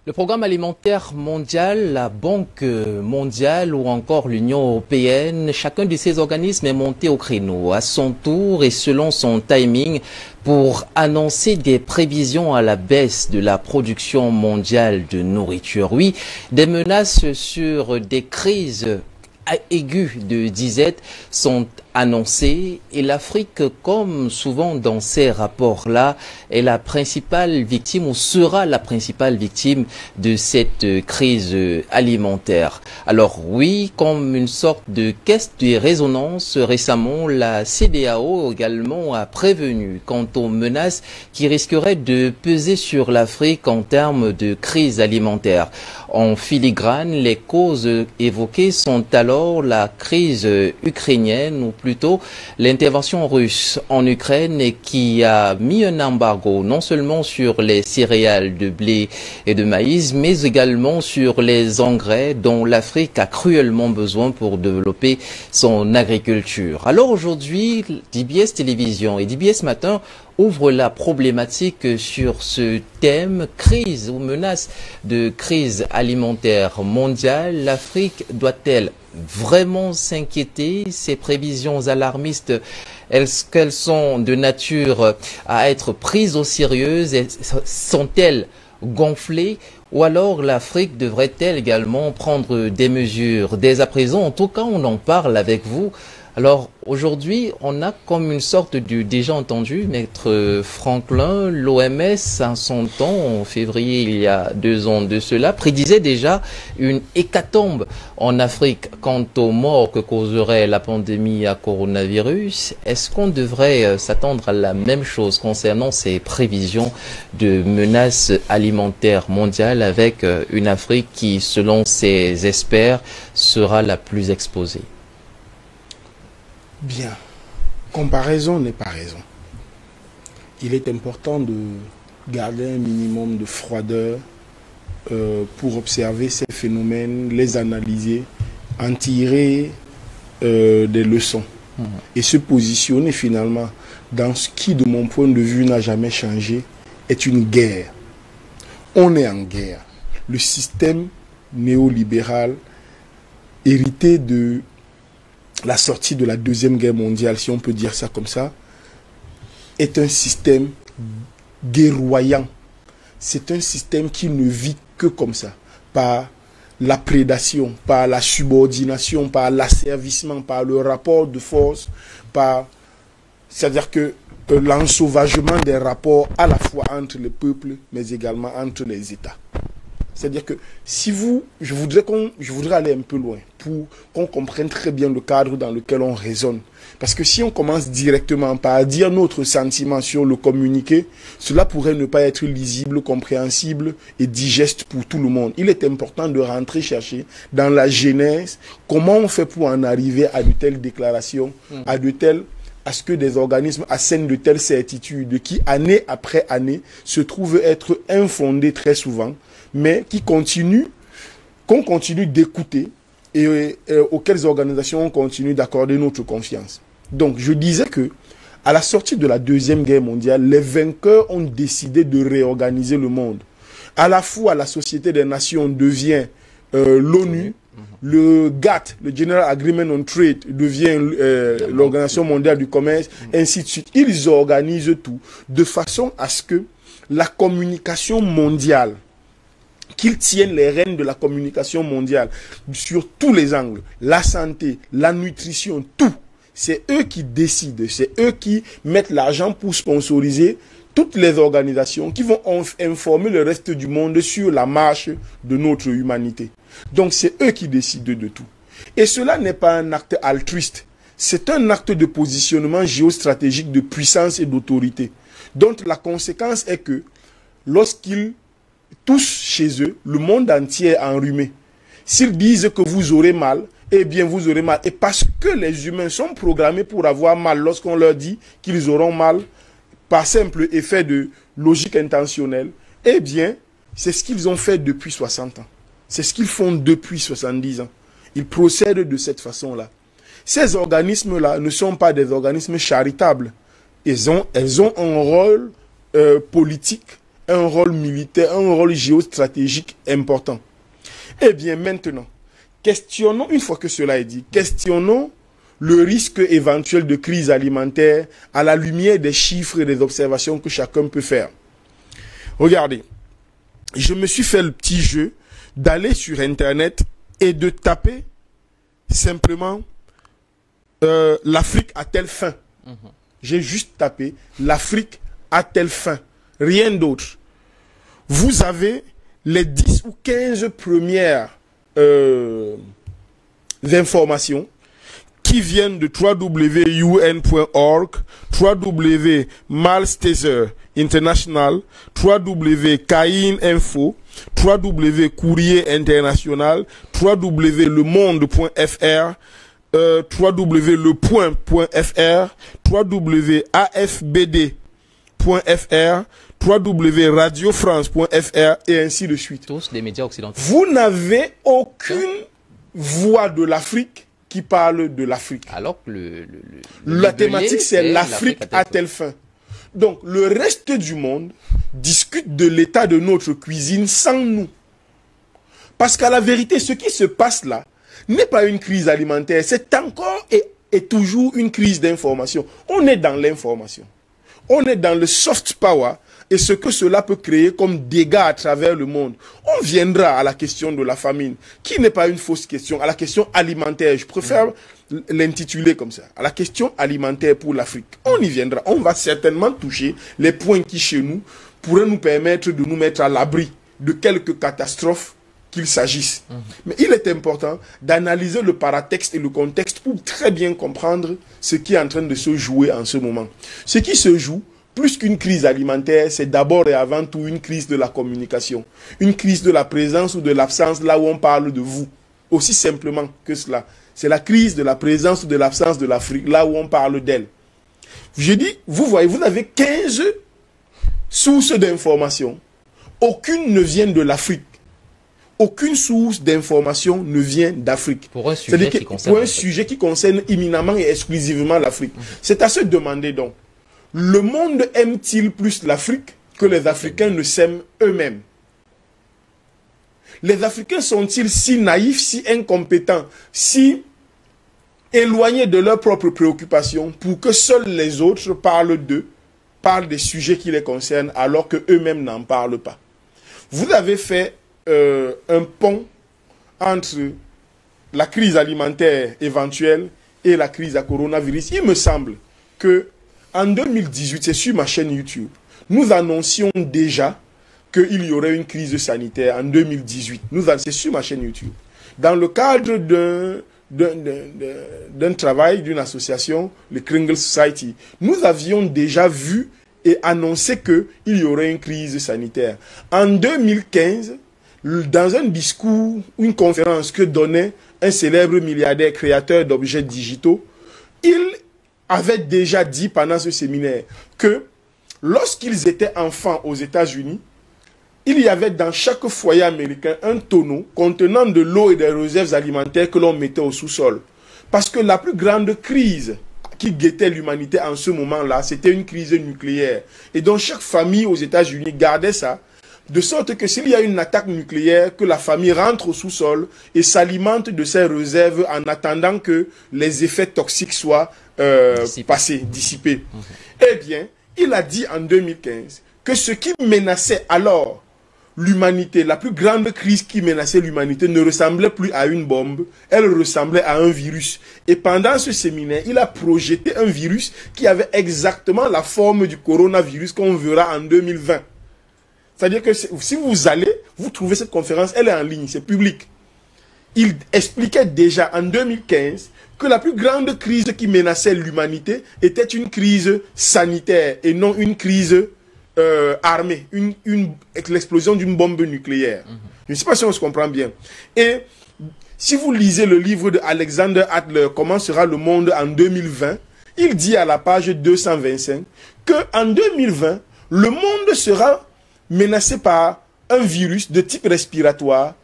Le programme alimentaire mondial, la Banque mondiale ou encore l'Union européenne, chacun de ces organismes est monté au créneau à son tour et selon son timing pour annoncer des prévisions à la baisse de la production mondiale de nourriture. Oui, des menaces sur des crises aiguës de disette sont annoncées et l'Afrique, comme souvent dans ces rapports-là, est la principale victime ou sera la principale victime de cette crise alimentaire. Alors oui, comme une sorte de caisse de résonance, récemment, la CEDEAO également a prévenu quant aux menaces qui risqueraient de peser sur l'Afrique en termes de crise alimentaire. En filigrane, les causes évoquées sont alors la crise ukrainienne ou plutôt l'intervention russe en Ukraine et qui a mis un embargo non seulement sur les céréales de blé et de maïs, mais également sur les engrais dont l'Afrique a cruellement besoin pour développer son agriculture. Alors aujourd'hui, DBS Télévision et DBS Matin ouvre la problématique sur ce thème, crise ou menace de crise alimentaire mondiale. L'Afrique doit-elle vraiment s'inquiéter? Ces prévisions alarmistes, est-ce qu'elles sont de nature à être prises au sérieux? Sont-elles gonflées? Ou alors l'Afrique devrait-elle également prendre des mesures dès à présent? En tout cas, on en parle avec vous. Alors aujourd'hui, on a comme une sorte de déjà entendu, Maître Franklin, l'OMS en son temps, en février il y a 2 ans de cela, prédisait déjà une hécatombe en Afrique quant aux morts que causerait la pandémie à coronavirus. Est-ce qu'on devrait s'attendre à la même chose concernant ces prévisions de menaces alimentaires mondiales avec une Afrique qui, selon ses experts, sera la plus exposée? Bien, comparaison n'est pas raison. Il est important de garder un minimum de froideur pour observer ces phénomènes, les analyser, en tirer des leçons et se positionner finalement dans ce qui, de mon point de vue, n'a jamais changé, est une guerre. On est en guerre. Le système néolibéral hérité de la sortie de la Deuxième Guerre mondiale, si on peut dire ça comme ça, est un système guerroyant. C'est un système qui ne vit que comme ça, par la prédation, par la subordination, par l'asservissement, par le rapport de force, c'est-à-dire que l'ensauvagement des rapports à la fois entre les peuples, mais également entre les États. C'est-à-dire que si je voudrais aller un peu loin pour qu'on comprenne très bien le cadre dans lequel on raisonne. Parce que si on commence directement par dire notre sentiment sur le communiqué, cela pourrait ne pas être lisible, compréhensible et digeste pour tout le monde. Il est important de rentrer chercher dans la genèse comment on fait pour en arriver à de telles déclarations, à ce que des organismes assènent de telles certitudes qui, année après année, se trouvent être infondées très souvent, mais qu'on continue d'écouter et auxquelles organisations on continue d'accorder notre confiance. Donc, je disais que, à la sortie de la Deuxième Guerre mondiale, les vainqueurs ont décidé de réorganiser le monde. À la fois, la Société des Nations devient l'ONU, le GATT, le General Agreement on Trade, devient l'Organisation mondiale du commerce, ainsi de suite. Ils organisent tout de façon à ce que la communication mondiale, qu'ils tiennent les rênes de la communication mondiale sur tous les angles, la santé, la nutrition, tout. C'est eux qui décident, c'est eux qui mettent l'argent pour sponsoriser toutes les organisations qui vont informer le reste du monde sur la marche de notre humanité. Donc c'est eux qui décident de tout. Et cela n'est pas un acte altruiste, c'est un acte de positionnement géostratégique de puissance et d'autorité, dont la conséquence est que lorsqu'ils tous chez eux, le monde entier est enrhumé. S'ils disent que vous aurez mal, eh bien vous aurez mal. Et parce que les humains sont programmés pour avoir mal lorsqu'on leur dit qu'ils auront mal, par simple effet de logique intentionnelle, eh bien, c'est ce qu'ils ont fait depuis 60 ans. C'est ce qu'ils font depuis 70 ans. Ils procèdent de cette façon-là. Ces organismes-là ne sont pas des organismes charitables. Elles ont un rôle politique, un rôle militaire, un rôle géostratégique important. Eh bien, maintenant, questionnons, une fois que cela est dit, questionnons le risque éventuel de crise alimentaire à la lumière des chiffres et des observations que chacun peut faire. Regardez, je me suis fait le petit jeu d'aller sur Internet et de taper simplement l'Afrique a telle fin. J'ai juste tapé l'Afrique a telle fin. Rien d'autre. Vous avez les 10 ou 15 premières informations qui viennent de www.un.org, www.Malteser International, www.Cain.info, www.Courrier International, www.lemonde.fr, www.lepoint.fr, www.afbd.fr, www.radiofrance.fr et ainsi de suite. Tous des médias occidentaux. Vous n'avez aucune voix de l'Afrique qui parle de l'Afrique. Alors que la thématique, c'est l'Afrique à telle fin. Donc, le reste du monde discute de l'état de notre cuisine sans nous. Parce qu'à la vérité, ce qui se passe là n'est pas une crise alimentaire, c'est encore et toujours une crise d'information. On est dans l'information. On est dans le soft power et ce que cela peut créer comme dégâts à travers le monde. On viendra à la question de la famine, qui n'est pas une fausse question, à la question alimentaire. Je préfère l'intituler comme ça, à la question alimentaire pour l'Afrique. On y viendra. On va certainement toucher les points qui, chez nous, pourraient nous permettre de nous mettre à l'abri de quelques catastrophes qu'il s'agisse. Mais il est important d'analyser le paratexte et le contexte pour très bien comprendre ce qui est en train de se jouer en ce moment. Ce qui se joue, plus qu'une crise alimentaire, c'est d'abord et avant tout une crise de la communication. Une crise de la présence ou de l'absence là où on parle de vous. Aussi simplement que cela. C'est la crise de la présence ou de l'absence de l'Afrique là où on parle d'elle. J'ai dit, vous voyez, vous avez 15 sources d'information. Aucune ne vient de l'Afrique. Aucune source d'information ne vient d'Afrique. Pour un sujet qui concerne éminemment et exclusivement l'Afrique. C'est à se demander donc, le monde aime-t-il plus l'Afrique que les Africains ne s'aiment eux-mêmes? Les Africains sont-ils si naïfs, si incompétents, si éloignés de leurs propres préoccupations pour que seuls les autres parlent d'eux, parlent des sujets qui les concernent alors qu'eux-mêmes n'en parlent pas? Vous avez fait un pont entre la crise alimentaire éventuelle et la crise à coronavirus. Il me semble que en 2018, c'est sur ma chaîne YouTube, nous annoncions déjà qu'il y aurait une crise sanitaire en 2018. C'est sur ma chaîne YouTube. Dans le cadre d'un travail, d'une association, le Kringle Society, nous avions déjà vu et annoncé qu'il y aurait une crise sanitaire. En 2015, dans un discours, une conférence que donnait un célèbre milliardaire créateur d'objets digitaux, il avait déjà dit pendant ce séminaire que lorsqu'ils étaient enfants aux États-Unis, il y avait dans chaque foyer américain un tonneau contenant de l'eau et des réserves alimentaires que l'on mettait au sous-sol. Parce que la plus grande crise qui guettait l'humanité en ce moment-là, c'était une crise nucléaire. Et donc chaque famille aux États-Unis gardait ça, de sorte que s'il y a une attaque nucléaire, que la famille rentre au sous-sol et s'alimente de ses réserves en attendant que les effets toxiques soient dissipés. Eh bien, il a dit en 2015 que ce qui menaçait alors l'humanité, la plus grande crise qui menaçait l'humanité ne ressemblait plus à une bombe, elle ressemblait à un virus. Et pendant ce séminaire, il a projeté un virus qui avait exactement la forme du coronavirus qu'on verra en 2020. C'est-à-dire que si vous allez, vous trouvez cette conférence, elle est en ligne, c'est public. Il expliquait déjà en 2015 que la plus grande crise qui menaçait l'humanité était une crise sanitaire et non une crise armée, l'explosion d'une bombe nucléaire. Je ne sais pas si on se comprend bien. Et si vous lisez le livre de Alexander Adler, Comment sera le monde en 2020, il dit à la page 225 qu'en 2020, le monde sera menacé par un virus de type respiratoire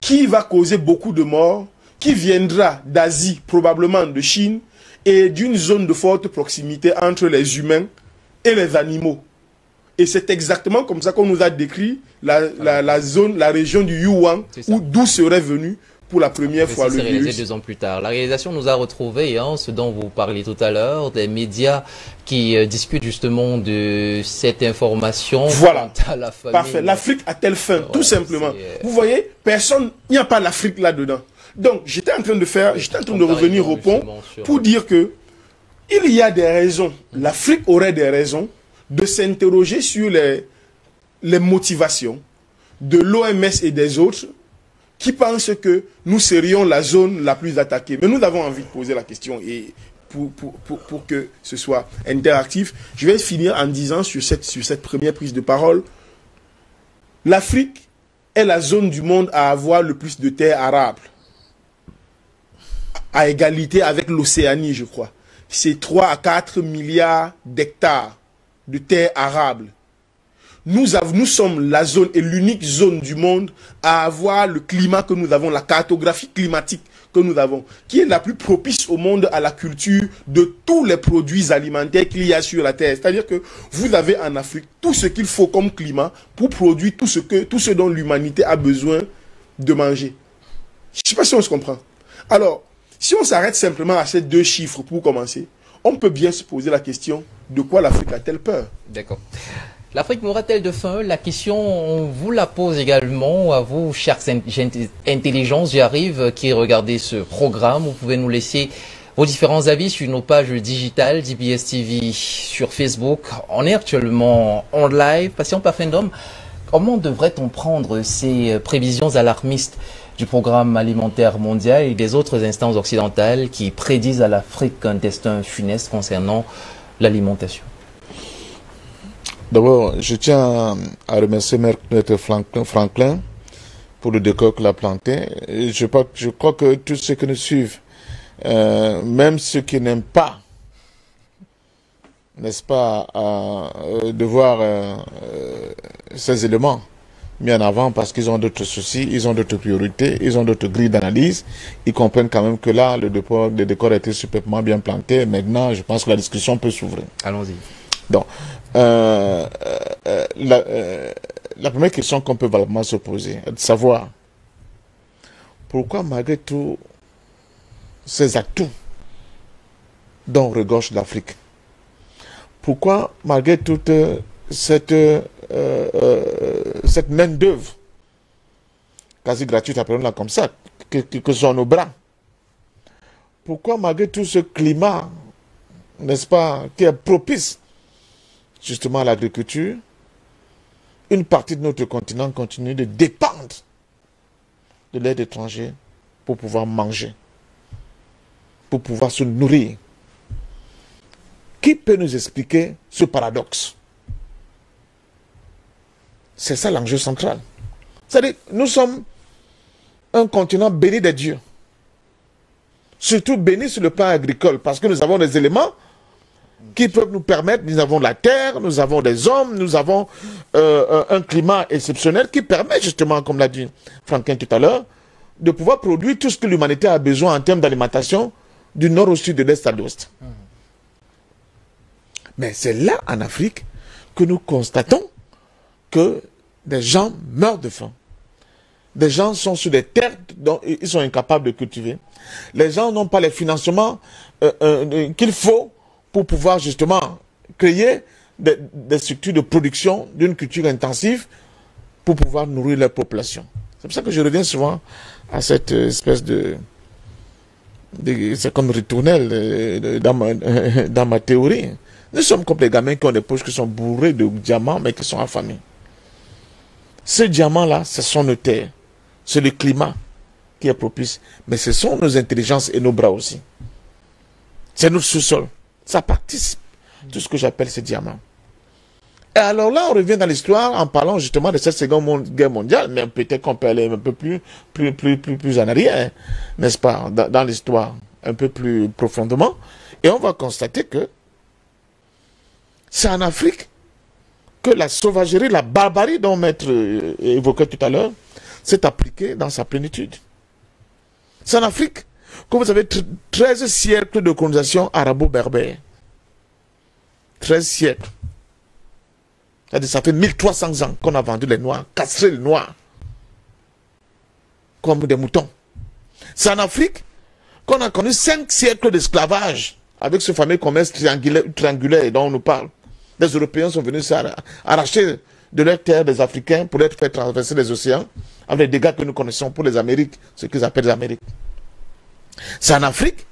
qui va causer beaucoup de morts, qui viendra d'Asie, probablement de Chine, et d'une zone de forte proximité entre les humains et les animaux. Et c'est exactement comme ça qu'on nous a décrit la zone, la région du Yuan, d'où serait venu pour la première fois le virus. Réalisé 2 ans plus tard. La réalisation nous a retrouvé, hein, ce dont vous parliez tout à l'heure, des médias qui discutent justement de cette information. Voilà. À la famille. Parfait. L'Afrique a-t-elle faim, tout simplement. Vous voyez, personne, il n'y a pas l'Afrique là-dedans. Donc, j'étais en train de revenir au pont pour dire que il y a des raisons. L'Afrique aurait des raisons de s'interroger sur les motivations de l'OMS et des autres qui pensent que nous serions la zone la plus attaquée. Mais nous avons envie de poser la question et pour que ce soit interactif, je vais finir en disant sur cette première prise de parole, l'Afrique est la zone du monde à avoir le plus de terres arables, à égalité avec l'Océanie, je crois. C'est 3 à 4 milliards d'hectares de terres arables. Nous sommes la zone et l'unique zone du monde à avoir le climat que nous avons, la cartographie climatique que nous avons, qui est la plus propice au monde à la culture de tous les produits alimentaires qu'il y a sur la terre. C'est-à-dire que vous avez en Afrique tout ce qu'il faut comme climat pour produire tout ce dont l'humanité a besoin de manger. Je ne sais pas si on se comprend. Alors, si on s'arrête simplement à ces 2 chiffres pour commencer, on peut bien se poser la question de quoi l'Afrique a-t-elle peur? D'accord. L'Afrique mourra-t-elle de faim? La question, on vous la pose également à vous, chères intelligences. J'arrive qui regardez ce programme. Vous pouvez nous laisser vos différents avis sur nos pages digitales d'IBS TV sur Facebook. On est actuellement en live. Patient Parfendum, comment devrait-on prendre ces prévisions alarmistes du programme alimentaire mondial et des autres instances occidentales qui prédisent à l'Afrique un destin funeste concernant l'alimentation? D'abord, je tiens à remercier Maître Franklin pour le décor qu'il a planté. Je crois que tous ceux qui nous suivent, même ceux qui n'aiment pas, n'est-ce pas, de voir ces éléments mis en avant parce qu'ils ont d'autres soucis, ils ont d'autres priorités, ils ont d'autres grilles d'analyse. Ils comprennent quand même que là, le décor a été superbement bien planté. Maintenant, je pense que la discussion peut s'ouvrir. Allons-y. Donc, la première question qu'on peut valablement se poser est de savoir pourquoi, malgré tous ces atouts dont regorge l'Afrique, pourquoi, malgré toute cette main-d'œuvre quasi gratuite, appelons-la comme ça, que sont nos bras, pourquoi, malgré tout ce climat, n'est-ce pas, qui est propice justement à l'agriculture, une partie de notre continent continue de dépendre de l'aide étrangère pour pouvoir manger, pour pouvoir se nourrir. Qui peut nous expliquer ce paradoxe? C'est ça l'enjeu central. C'est-à-dire, nous sommes un continent béni des dieux. Surtout béni sur le plan agricole, parce que nous avons des éléments qui peuvent nous permettre, nous avons la terre, nous avons des hommes, nous avons un climat exceptionnel qui permet justement, comme l'a dit Franklin tout à l'heure, de pouvoir produire tout ce que l'humanité a besoin en termes d'alimentation du nord au sud, de l'est à l'ouest. Mais c'est là, en Afrique, que nous constatons que des gens meurent de faim. Des gens sont sur des terres dont ils sont incapables de cultiver. Les gens n'ont pas les financements qu'il faut pour pouvoir justement créer des structures de production d'une culture intensive pour pouvoir nourrir leur population. C'est pour ça que je reviens souvent à cette espèce c'est comme ritournelle dans ma théorie. Nous sommes comme des gamins qui ont des poches qui sont bourrées de diamants mais qui sont affamés. Ce diamant-là, ce sont nos terres. C'est le climat qui est propice. Mais ce sont nos intelligences et nos bras aussi. C'est notre sous-sol. Ça participe de tout ce que j'appelle ces diamants. Et alors là, on revient dans l'histoire en parlant justement de cette seconde guerre mondiale, mais peut-être qu'on peut aller un peu plus en arrière, n'est-ce pas, dans l'histoire, un peu plus profondément. Et on va constater que c'est en Afrique que la sauvagerie, la barbarie dont Maître évoquait tout à l'heure, s'est appliquée dans sa plénitude. C'est en Afrique que vous avez 13 siècles de colonisation arabo-berbère. 13 siècles. C'est-à-dire ça fait 1300 ans qu'on a vendu les Noirs, castré les Noirs, comme des moutons. C'est en Afrique qu'on a connu 5 siècles d'esclavage, avec ce fameux commerce triangulaire dont on nous parle. Les Européens sont venus arracher de leurs terres des Africains pour les faire traverser les océans, avec les dégâts que nous connaissons pour les Amériques, ce qu'ils appellent les Amériques. C'est en Afrique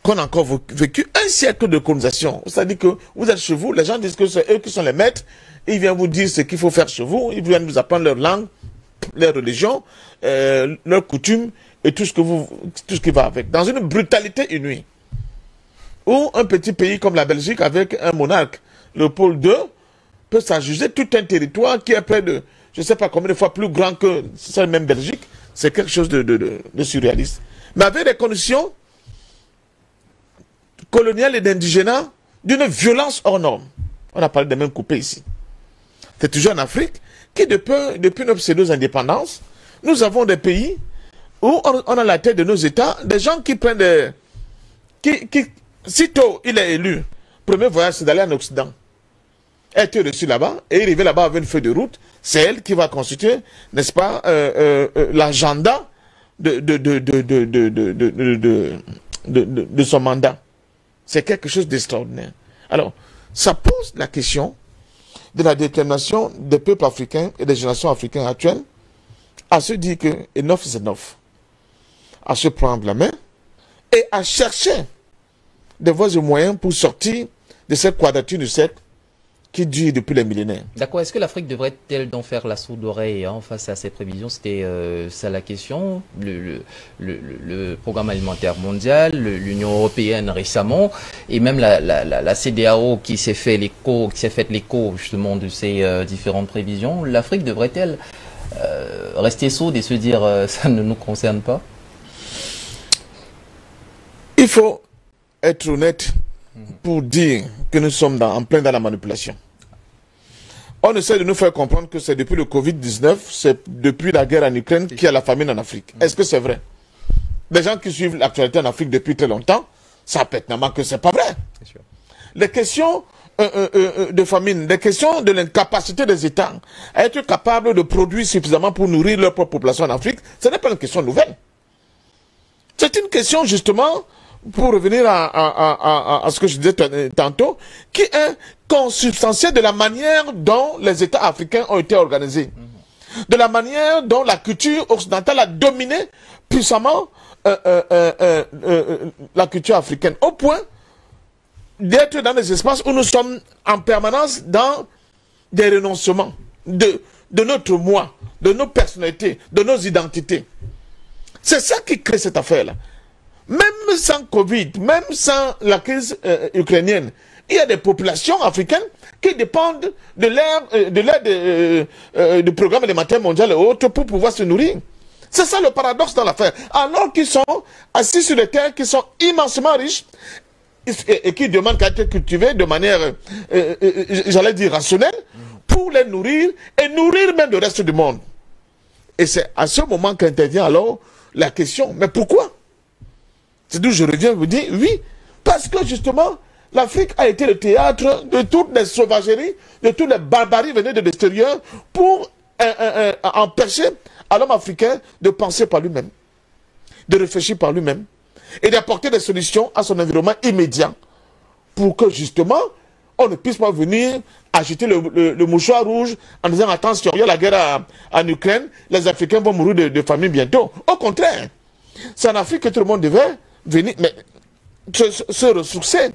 qu'on a encore vécu un siècle de colonisation. C'est-à-dire que vous êtes chez vous, les gens disent que c'est eux qui sont les maîtres, ils viennent vous dire ce qu'il faut faire chez vous, ils viennent vous apprendre leur langue, leur religion, leurs coutumes, et tout ce qui va avec. Dans une brutalité inouïe. Ou un petit pays comme la Belgique, avec un monarque, Léopold II, peut s'adjuger tout un territoire qui est près de, je ne sais pas combien de fois plus grand que cette même Belgique. C'est quelque chose de surréaliste. Mais avec des conditions coloniales et d'indigénat d'une violence hors norme. On a parlé des mêmes coupés ici. C'est toujours en Afrique qui, depuis nos pseudo-indépendances, nous avons des pays où on a la tête de nos États, des gens qui prennent des... Sitôt il est élu, premier voyage c'est d'aller en Occident. Elle était reçue là-bas, et arrivé là-bas avec une feuille de route, c'est elle qui va constituer, n'est-ce pas, l'agenda de son mandat. C'est quelque chose d'extraordinaire. Alors, ça pose la question de la détermination des peuples africains et des générations africaines actuelles à se dire que enough is enough, à se prendre la main et à chercher des voies et moyens pour sortir de cette quadrature du cercle qui dure depuis les millénaires. D'accord. Est-ce que l'Afrique devrait-elle donc faire la sourde oreille face à ces prévisions? C'était ça la question. Le programme alimentaire mondial, l'Union européenne récemment, et même la CEDEAO qui s'est fait l'écho, justement de ces différentes prévisions. L'Afrique devrait-elle rester sourde et se dire ça ne nous concerne pas? Il faut être honnête pour dire que nous sommes en plein dans la manipulation. On essaie de nous faire comprendre que c'est depuis le Covid-19, c'est depuis la guerre en Ukraine qu'il y a la famine en Afrique. Est-ce que c'est vrai? Les gens qui suivent l'actualité en Afrique depuis très longtemps savent pertinemment que c'est pas vrai. Les questions de famine, les questions de l'incapacité des États à être capables de produire suffisamment pour nourrir leur propre population en Afrique, ce n'est pas une question nouvelle. C'est une question justement, pour revenir à ce que je disais tantôt, qui est consubstantielle de la manière dont les États africains ont été organisés. De la manière dont la culture occidentale a dominé puissamment la culture africaine. Au point d'être dans des espaces où nous sommes en permanence dans des renoncements de notre moi, de nos personnalités, de nos identités. C'est ça qui crée cette affaire-là. Même sans Covid, même sans la crise ukrainienne, il y a des populations africaines qui dépendent de l'aide du programme alimentaire mondial et autres pour pouvoir se nourrir. C'est ça le paradoxe dans l'affaire. Alors qu'ils sont assis sur des terres qui sont immensément riches et qui demandent qu'à être cultivées de manière, j'allais dire, rationnelle, pour les nourrir et nourrir même le reste du monde. Et c'est à ce moment qu'intervient alors la question, mais pourquoi? C'est d'où je reviens vous dire, oui, parce que justement, l'Afrique a été le théâtre de toutes les sauvageries, de toutes les barbaries venues de l'extérieur pour empêcher à l'homme africain de penser par lui-même, de réfléchir par lui-même et d'apporter des solutions à son environnement immédiat pour que justement, on ne puisse pas venir agiter le mouchoir rouge en disant attention, il y a la guerre en Ukraine, les Africains vont mourir de famine bientôt. Au contraire, c'est en Afrique que tout le monde devait venir se ressourcer.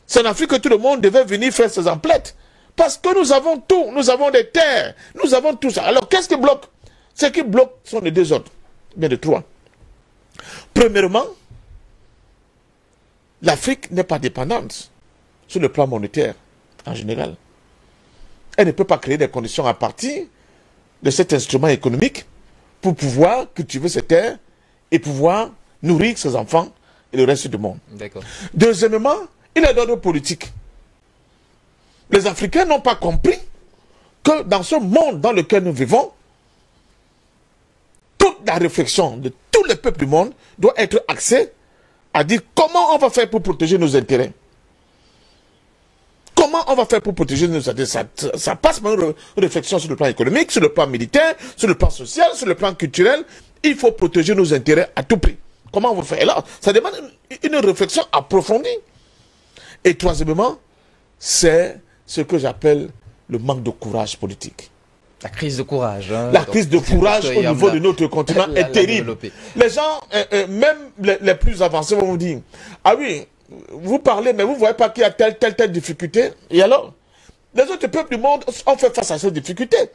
C'est en Afrique que tout le monde devait venir faire ses emplettes. Parce que nous avons tout, nous avons des terres, nous avons tout ça. Alors qu'est-ce qui bloque? Ce qui bloque sont les deux autres, bien de trois. Premièrement, l'Afrique n'est pas dépendante sur le plan monétaire en général. Elle ne peut pas créer des conditions à partir de cet instrument économique pour pouvoir cultiver ses terres et pouvoir nourrir ses enfants et le reste du monde. Deuxièmement, il est d'ordre politique. Les Africains n'ont pas compris que dans ce monde dans lequel nous vivons, toute la réflexion de tous les peuples du monde doit être axée à dire comment on va faire pour protéger nos intérêts. Comment comment on va faire pour protéger nos intérêts? Ça passe par une réflexion sur le plan économique, sur le plan militaire, sur le plan social, sur le plan culturel. Il faut protéger nos intérêts à tout prix. Comment on va faire? Et là, ça demande une réflexion approfondie. Et troisièmement, c'est ce que j'appelle le manque de courage politique. La crise de courage. Hein, la crise de courage au niveau de notre continent est terrible. Les gens, même les plus avancés, vont vous dire, ah oui, vous parlez, mais vous ne voyez pas qu'il y a telle difficulté. Et alors, les autres peuples du monde ont fait face à ces difficultés.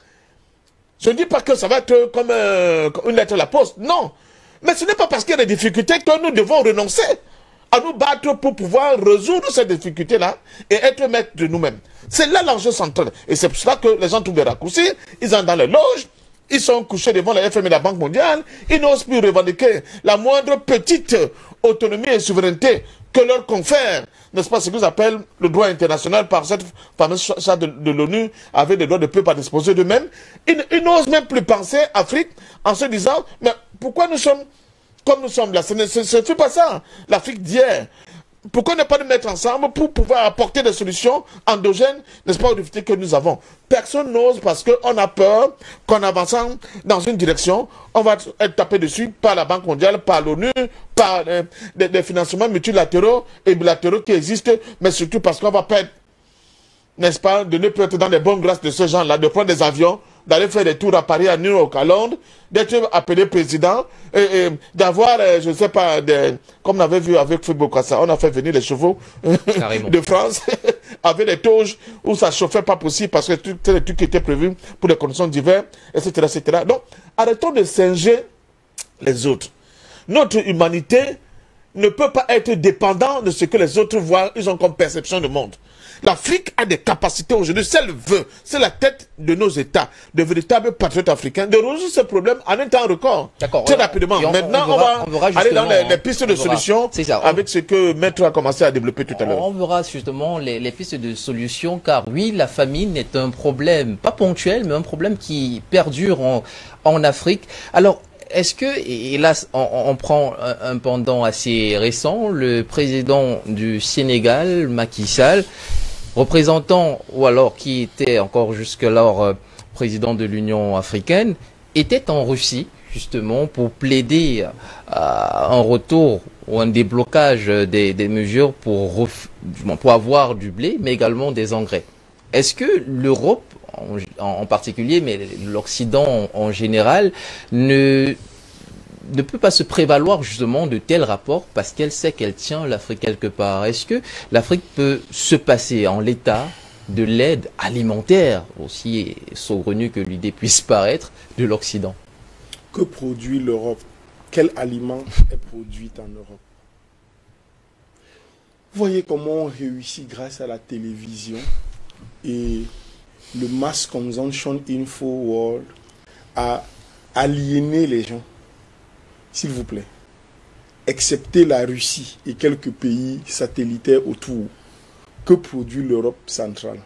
Je ne dis pas que ça va être comme une lettre à la poste. Non. Mais ce n'est pas parce qu'il y a des difficultés que nous devons renoncer à nous battre pour pouvoir résoudre ces difficultés-là et être maîtres de nous-mêmes. C'est là l'enjeu central. Et c'est pour cela que les gens trouvent des raccourcis, ils sont dans les loges, ils sont couchés devant la FMI et la Banque mondiale, ils n'osent plus revendiquer la moindre petite autonomie et souveraineté que leur confère, n'est-ce pas, ce qu'ils appellent le droit international par cette fameuse charte de l'ONU avec les droits de peuple à disposer d'eux-mêmes. Ils n'osent même plus penser Afrique en se disant, mais pourquoi nous sommes comme nous sommes là? Ce n'est pas ça, l'Afrique d'hier. Pourquoi ne pas nous mettre ensemble pour pouvoir apporter des solutions endogènes, n'est-ce pas, aux difficultés que nous avons? Personne n'ose parce qu'on a peur qu'en avançant dans une direction, on va être tapé dessus par la Banque mondiale, par l'ONU, par des financements multilatéraux et bilatéraux qui existent, mais surtout parce qu'on va perdre, n'est-ce pas, de ne plus être dans les bonnes grâces de ce genre-là, de prendre des avions, d'aller faire des tours à Paris, à New York, à Londres, d'être appelé président, et d'avoir, je ne sais pas, comme on avait vu avec Fébocassa, on a fait venir les chevaux de France, avec des toges où ça ne chauffait pas possible parce que tout les trucs qui étaient prévus pour les conditions d'hiver, etc., etc. Donc, arrêtons de singer les autres. Notre humanité ne peut pas être dépendante de ce que les autres voient, ils ont comme perception du monde. L'Afrique a des capacités aujourd'hui, si elle veut, c'est la tête de nos États, de véritables patriotes africains, de résoudre ce problème en un temps record. Très rapidement. Maintenant, on va aller dans les pistes de solutions avec ce que Maître a commencé à développer tout à l'heure. On verra justement les pistes de solutions, car oui, la famine est un problème, pas ponctuel, mais un problème qui perdure en Afrique. Alors, est-ce que, et là on prend un pendant assez récent, le président du Sénégal, Macky Sall, représentant, ou alors qui était encore jusque-là président de l'Union africaine, était en Russie justement pour plaider un retour ou un déblocage des mesures pour avoir du blé, mais également des engrais. Est-ce que l'Europe en particulier, mais l'Occident en général, ne peut pas se prévaloir justement de tels rapports parce qu'elle sait qu'elle tient l'Afrique quelque part? Est-ce que l'Afrique peut se passer en l'état de l'aide alimentaire, aussi saugrenue que l'idée puisse paraître, de l'Occident? Que produit l'Europe? Quel aliment est produit en Europe? Vous voyez comment on réussit grâce à la télévision et le mass consumption info world à aliéner les gens. S'il vous plaît, excepté la Russie et quelques pays satellitaires autour, que produit l'Europe centrale?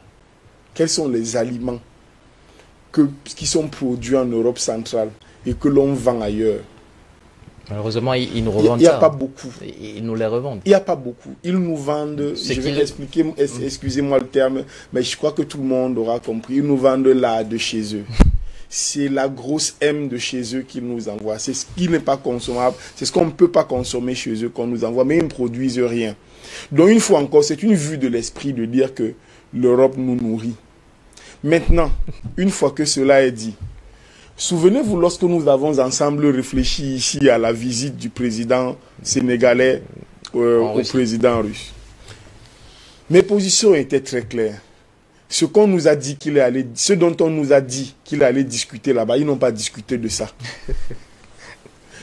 Quels sont les aliments qui sont produits en Europe centrale et que l'on vend ailleurs? Malheureusement, ils nous revendent ça. Il n'y a pas beaucoup. Ils nous les revendent. Il n'y a pas beaucoup. Ils nous vendent, je vais expliquer, excusez-moi le terme, mais je crois que tout le monde aura compris. Ils nous vendent là de chez eux. C'est la grosse M de chez eux qu'ils nous envoient. C'est ce qui n'est pas consommable. C'est ce qu'on ne peut pas consommer chez eux qu'on nous envoie, mais ils ne produisent rien. Donc une fois encore, c'est une vue de l'esprit de dire que l'Europe nous nourrit. Maintenant, une fois que cela est dit, souvenez-vous lorsque nous avons ensemble réfléchi ici à la visite du président sénégalais au président russe. Mes positions étaient très claires. Ce qu'on nous a dit qu'il est allé, ce dont on nous a dit qu'il allait discuter là-bas, ils n'ont pas discuté de ça.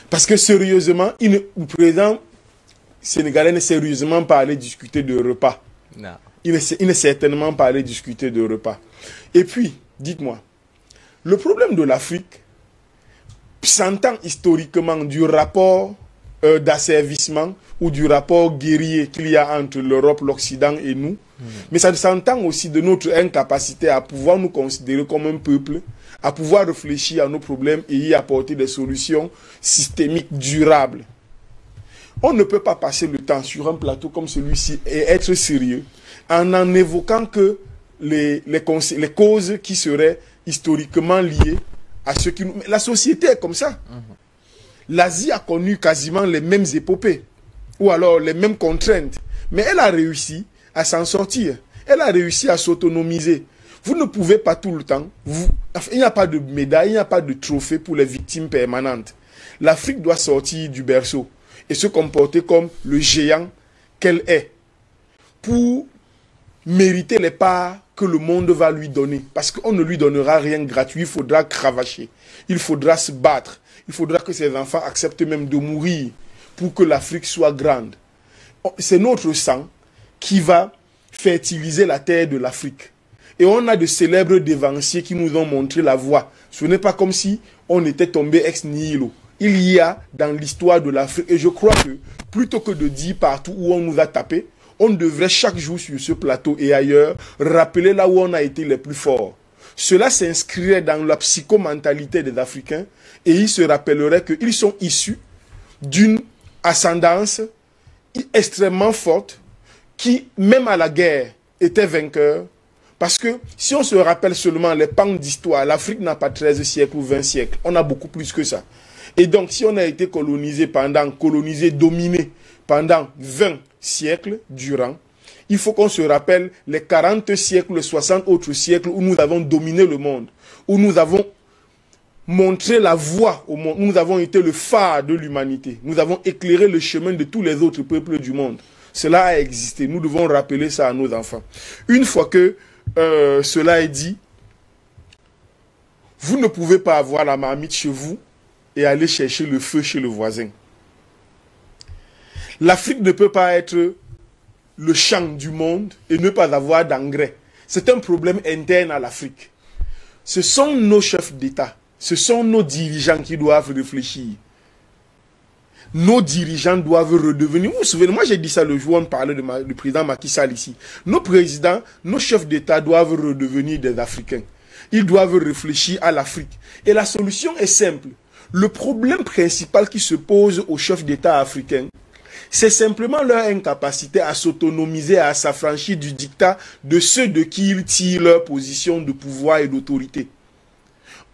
Parce que sérieusement, le président sénégalais n'est sérieusement pas allé discuter de repas. Non. Il n'est certainement pas allé discuter de repas. Et puis, dites-moi, le problème de l'Afrique s'entend historiquement du rapport d'asservissement ou du rapport guerrier qu'il y a entre l'Europe, l'Occident et nous. Mais ça s'entend aussi de notre incapacité à pouvoir nous considérer comme un peuple, à pouvoir réfléchir à nos problèmes et y apporter des solutions systémiques durables. On ne peut pas passer le temps sur un plateau comme celui-ci et être sérieux en évoquant que les causes qui seraient historiquement liées à ce qui nous... La société est comme ça. L'Asie a connu quasiment les mêmes épopées, ou alors les mêmes contraintes. Mais elle a réussi à s'en sortir. Elle a réussi à s'autonomiser. Vous ne pouvez pas tout le temps... il n'y a pas de médaille, il n'y a pas de trophée pour les victimes permanentes. L'Afrique doit sortir du berceau et se comporter comme le géant qu'elle est pour mériter les parts que le monde va lui donner. Parce qu'on ne lui donnera rien gratuit, il faudra cravacher, il faudra se battre, il faudra que ses enfants acceptent même de mourir pour que l'Afrique soit grande. C'est notre sang qui va fertiliser la terre de l'Afrique. Et on a de célèbres dévanciers qui nous ont montré la voie. Ce n'est pas comme si on était tombé ex nihilo. Il y a dans l'histoire de l'Afrique, et je crois que plutôt que de dire partout où on nous a tapé, on devrait chaque jour sur ce plateau et ailleurs rappeler là où on a été les plus forts. Cela s'inscrirait dans la psychomentalité des Africains et ils se rappelleraient qu'ils sont issus d'une ascendance extrêmement forte qui, même à la guerre, était vainqueur. Parce que si on se rappelle seulement les pans d'histoire, l'Afrique n'a pas 13 siècles ou 20 siècles. On a beaucoup plus que ça. Et donc, si on a été colonisé, dominé pendant 20 siècles durant, il faut qu'on se rappelle les 40 siècles, les 60 autres siècles où nous avons dominé le monde, où nous avons montré la voie au monde, nous avons été le phare de l'humanité, nous avons éclairé le chemin de tous les autres peuples du monde. Cela a existé, nous devons rappeler ça à nos enfants. Une fois que cela est dit, vous ne pouvez pas avoir la marmite chez vous et aller chercher le feu chez le voisin. L'Afrique ne peut pas être le champ du monde et ne pas avoir d'engrais. C'est un problème interne à l'Afrique. Ce sont nos chefs d'État, ce sont nos dirigeants qui doivent réfléchir. Nos dirigeants doivent redevenir... Vous vous souvenez, moi j'ai dit ça le jour où on parlait du président Macky Sall ici. Nos présidents, nos chefs d'État doivent redevenir des Africains. Ils doivent réfléchir à l'Afrique. Et la solution est simple. Le problème principal qui se pose aux chefs d'État africains, c'est simplement leur incapacité à s'autonomiser, à s'affranchir du dictat de ceux de qui ils tirent leur position de pouvoir et d'autorité.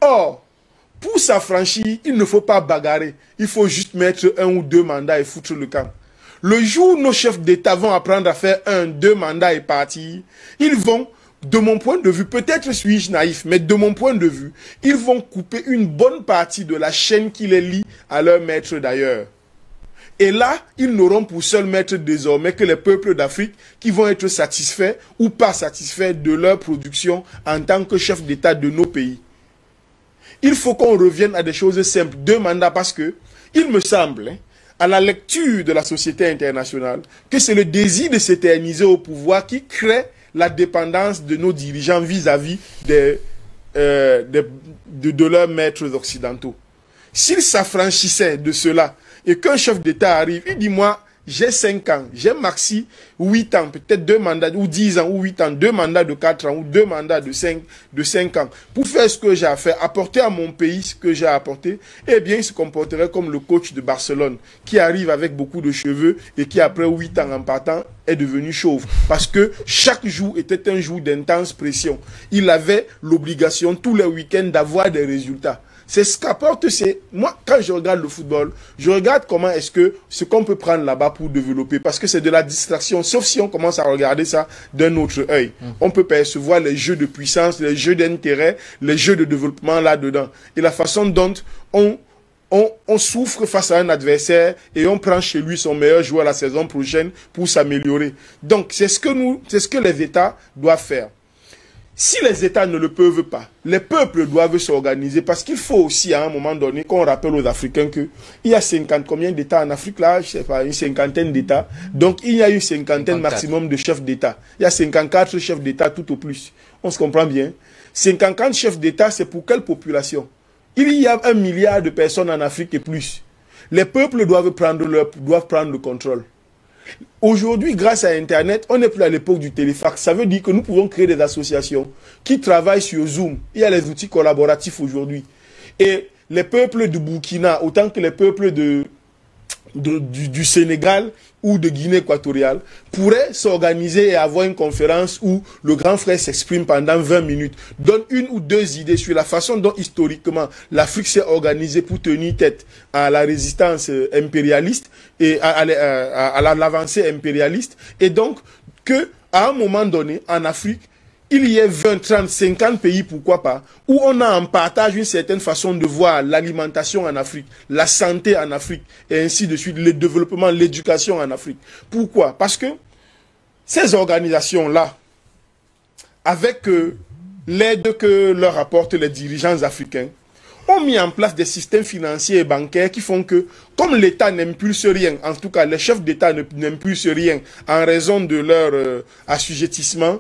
Or, pour s'affranchir, il ne faut pas bagarrer. Il faut juste mettre 1 ou 2 mandats et foutre le camp. Le jour où nos chefs d'État vont apprendre à faire 1, 2 mandats et partir, ils vont, de mon point de vue, peut-être suis-je naïf, mais de mon point de vue, ils vont couper une bonne partie de la chaîne qui les lie à leur maître d'ailleurs. Et là, ils n'auront pour seul maître désormais que les peuples d'Afrique qui vont être satisfaits ou pas satisfaits de leur production en tant que chefs d'État de nos pays. Il faut qu'on revienne à des choses simples, 2 mandats, parce que il me semble, à la lecture de la société internationale, que c'est le désir de s'éterniser au pouvoir qui crée la dépendance de nos dirigeants vis-à-vis de leurs maîtres occidentaux. S'ils s'affranchissaient de cela, et qu'un chef d'État arrive, il dit, moi, j'ai 5 ans, j'ai maxi 8 ans, peut-être 2 mandats, ou 10 ans, ou 8 ans, 2 mandats de 4 ans, ou 2 mandats de 5 ans, pour faire ce que j'ai à faire, apporter à mon pays ce que j'ai à apporter, eh bien, il se comporterait comme le coach de Barcelone, qui arrive avec beaucoup de cheveux, et qui, après 8 ans en partant, est devenu chauve. Parce que chaque jour était un jour d'intense pression. Il avait l'obligation, tous les week-ends, d'avoir des résultats. C'est ce qu'apporte, c'est... Moi, quand je regarde le football, je regarde comment est-ce que ce qu'on peut prendre là-bas pour développer, parce que c'est de la distraction, sauf si on commence à regarder ça d'un autre œil. On peut percevoir les jeux de puissance, les jeux d'intérêt, les jeux de développement là-dedans. Et la façon dont on souffre face à un adversaire et on prend chez lui son meilleur joueur la saison prochaine pour s'améliorer. Donc, c'est ce que les États doivent faire. Si les États ne le peuvent pas, les peuples doivent s'organiser parce qu'il faut aussi à un moment donné qu'on rappelle aux Africains qu'il y a 50 combien d'États en Afrique là, je sais pas, une cinquantaine d'États. Donc il y a une cinquantaine maximum de chefs d'État. Il y a 54 chefs d'État tout au plus. On se comprend bien. 54 chefs d'État, c'est pour quelle population? Il y a 1 milliard de personnes en Afrique et plus. Les peuples doivent prendre le contrôle. Aujourd'hui, grâce à Internet, on n'est plus à l'époque du téléfax. Ça veut dire que nous pouvons créer des associations qui travaillent sur Zoom. Il y a les outils collaboratifs aujourd'hui. Et les peuples de Burkina, autant que les peuples du Sénégal ou de Guinée équatoriale pourraient s'organiser et avoir une conférence où le grand frère s'exprime pendant 20 minutes, donne une ou deux idées sur la façon dont historiquement l'Afrique s'est organisée pour tenir tête à la résistance impérialiste et à l'avancée impérialiste, et donc que à un moment donné en Afrique il y a 20, 30, 50 pays, pourquoi pas, où on a en partage une certaine façon de voir l'alimentation en Afrique, la santé en Afrique, et ainsi de suite, le développement, l'éducation en Afrique. Pourquoi? Parce que ces organisations-là, avec l'aide que leur apportent les dirigeants africains, ont mis en place des systèmes financiers et bancaires qui font que, comme l'État n'impulse rien, en tout cas les chefs d'État n'impulsent rien en raison de leur assujettissement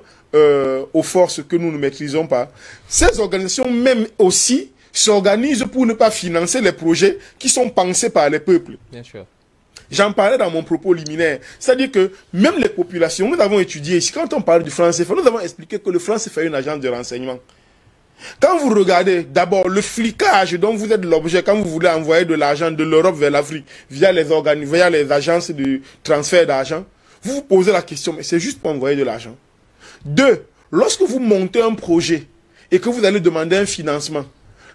aux forces que nous ne maîtrisons pas, ces organisations même aussi s'organisent pour ne pas financer les projets qui sont pensés par les peuples. Bien sûr. J'en parlais dans mon propos liminaire. C'est-à-dire que même les populations, nous avons étudié ici, quand on parle du franc CFA, nous avons expliqué que le franc CFA est une agence de renseignement. Quand vous regardez d'abord le flicage dont vous êtes l'objet, quand vous voulez envoyer de l'argent de l'Europe vers l'Afrique via les agences de transfert d'argent, vous vous posez la question, mais c'est juste pour envoyer de l'argent. Deux, lorsque vous montez un projet et que vous allez demander un financement,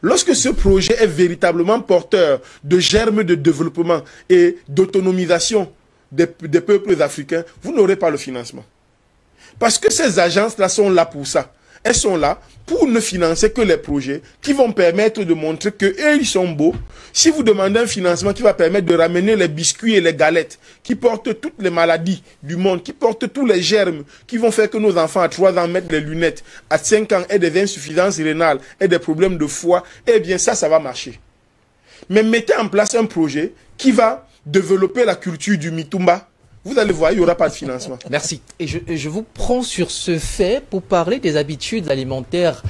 lorsque ce projet est véritablement porteur de germes de développement et d'autonomisation des peuples africains, vous n'aurez pas le financement. Parce que ces agences-là sont là pour ça. Elles sont là pour ne financer que les projets qui vont permettre de montrer qu'eux, ils sont beaux. Si vous demandez un financement qui va permettre de ramener les biscuits et les galettes, qui portent toutes les maladies du monde, qui portent tous les germes, qui vont faire que nos enfants à 3 ans mettent des lunettes, à 5 ans aient des insuffisances rénales et des problèmes de foie, eh bien ça va marcher. Mais mettez en place un projet qui va développer la culture du Mitumba. Vous allez voir, il n'y aura pas de financement. Merci. Et je vous prends sur ce fait pour parler des habitudes alimentaires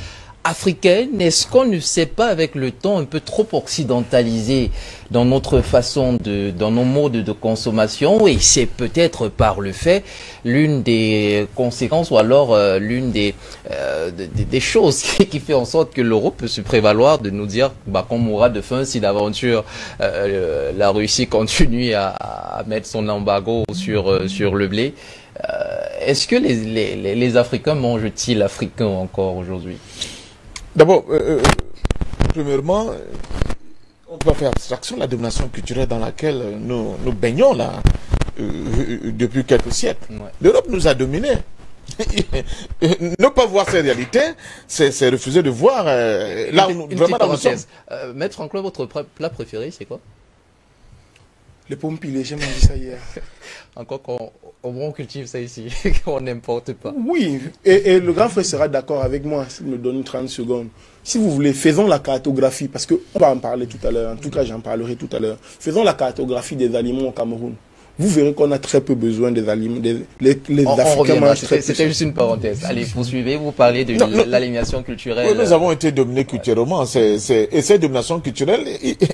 africaine, est-ce qu'on ne s'est pas avec le temps un peu trop occidentalisé dans notre façon dans nos modes de consommation, et c'est peut-être par le fait l'une des conséquences ou alors l'une des choses qui fait en sorte que l'Europe peut se prévaloir de nous dire qu'on mourra de faim si d'aventure la Russie continue à mettre son embargo sur le blé. Est-ce que les Africains mangent-ils africain encore aujourd'hui? D'abord, premièrement, on doit faire abstraction de la domination culturelle dans laquelle nous baignons là depuis quelques siècles. Ouais. L'Europe nous a dominés. Ne pas voir ces réalités, c'est refuser de voir là où nous vraiment dans le sommes. Maître Franklin, votre plat préféré, c'est quoi? Les pommes pilées, j'ai mangé ça hier. Encore qu'on cultive ça ici, qu'on n'importe pas. Oui, et le grand frère sera d'accord avec moi, s'il me donne 30 secondes. Si vous voulez, faisons la cartographie, parce qu'on va en parler tout à l'heure, en tout cas j'en parlerai tout à l'heure. Faisons la cartographie des aliments au Cameroun. Vous verrez qu'on a très peu besoin des aliments. Les Africains mangent très peu. C'était juste une parenthèse. Allez, poursuivez, vous parlez de l'aliénation culturelle. Oui, nous avons été dominés culturellement. Et cette domination culturelle,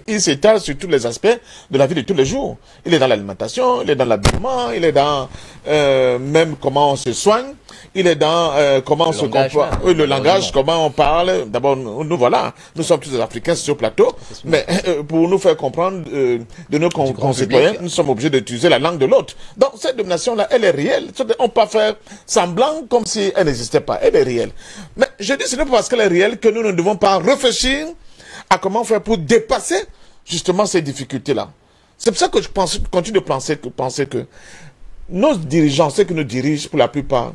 il s'étale sur tous les aspects de la vie de tous les jours. Il est dans l'alimentation, il est dans l'habillement, il est dans même comment on se soigne, il est dans comment on se comporte, le langage, comment on parle. D'abord, nous voilà, nous sommes tous des Africains sur ce plateau, mais pour nous faire comprendre de nos concitoyens, nous sommes obligés d'utiliser la langue de l'autre. Donc cette domination-là, elle est réelle. On peut pas faire semblant comme si elle n'existait pas. Elle est réelle. Mais je dis ce n'est pas parce qu'elle est réelle que nous ne devons pas réfléchir à comment faire pour dépasser justement ces difficultés-là. C'est pour ça que je continue de penser que nos dirigeants, ceux qui nous dirigent pour la plupart,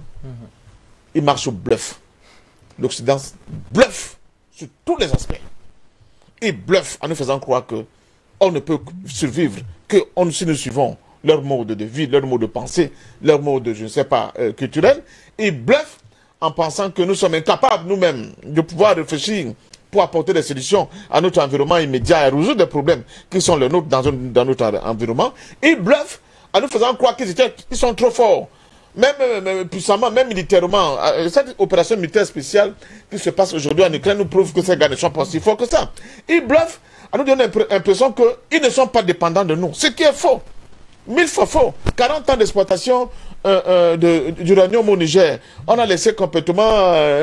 ils marchent au bluff. L'Occident bluffe sur tous les aspects. Ils bluffent en nous faisant croire que on ne peut survivre que si nous suivons leur mode de vie, leur mode de pensée, leur mode, je ne sais pas, culturel. Ils bluffent en pensant que nous sommes incapables nous-mêmes de pouvoir réfléchir pour apporter des solutions à notre environnement immédiat et résoudre des problèmes qui sont les nôtres dans notre environnement. Ils bluffent en nous faisant croire qu'ils sont trop forts. Même puissamment, même militairement. Cette opération militaire spéciale qui se passe aujourd'hui en Ukraine nous prouve que ces gars ne sont pas si forts que ça. Ils bluffent en nous donnant l'impression qu'ils ne sont pas dépendants de nous. Ce qui est faux. 1000 fois faux. 40 ans d'exploitation d'uranium au Niger. On a laissé complètement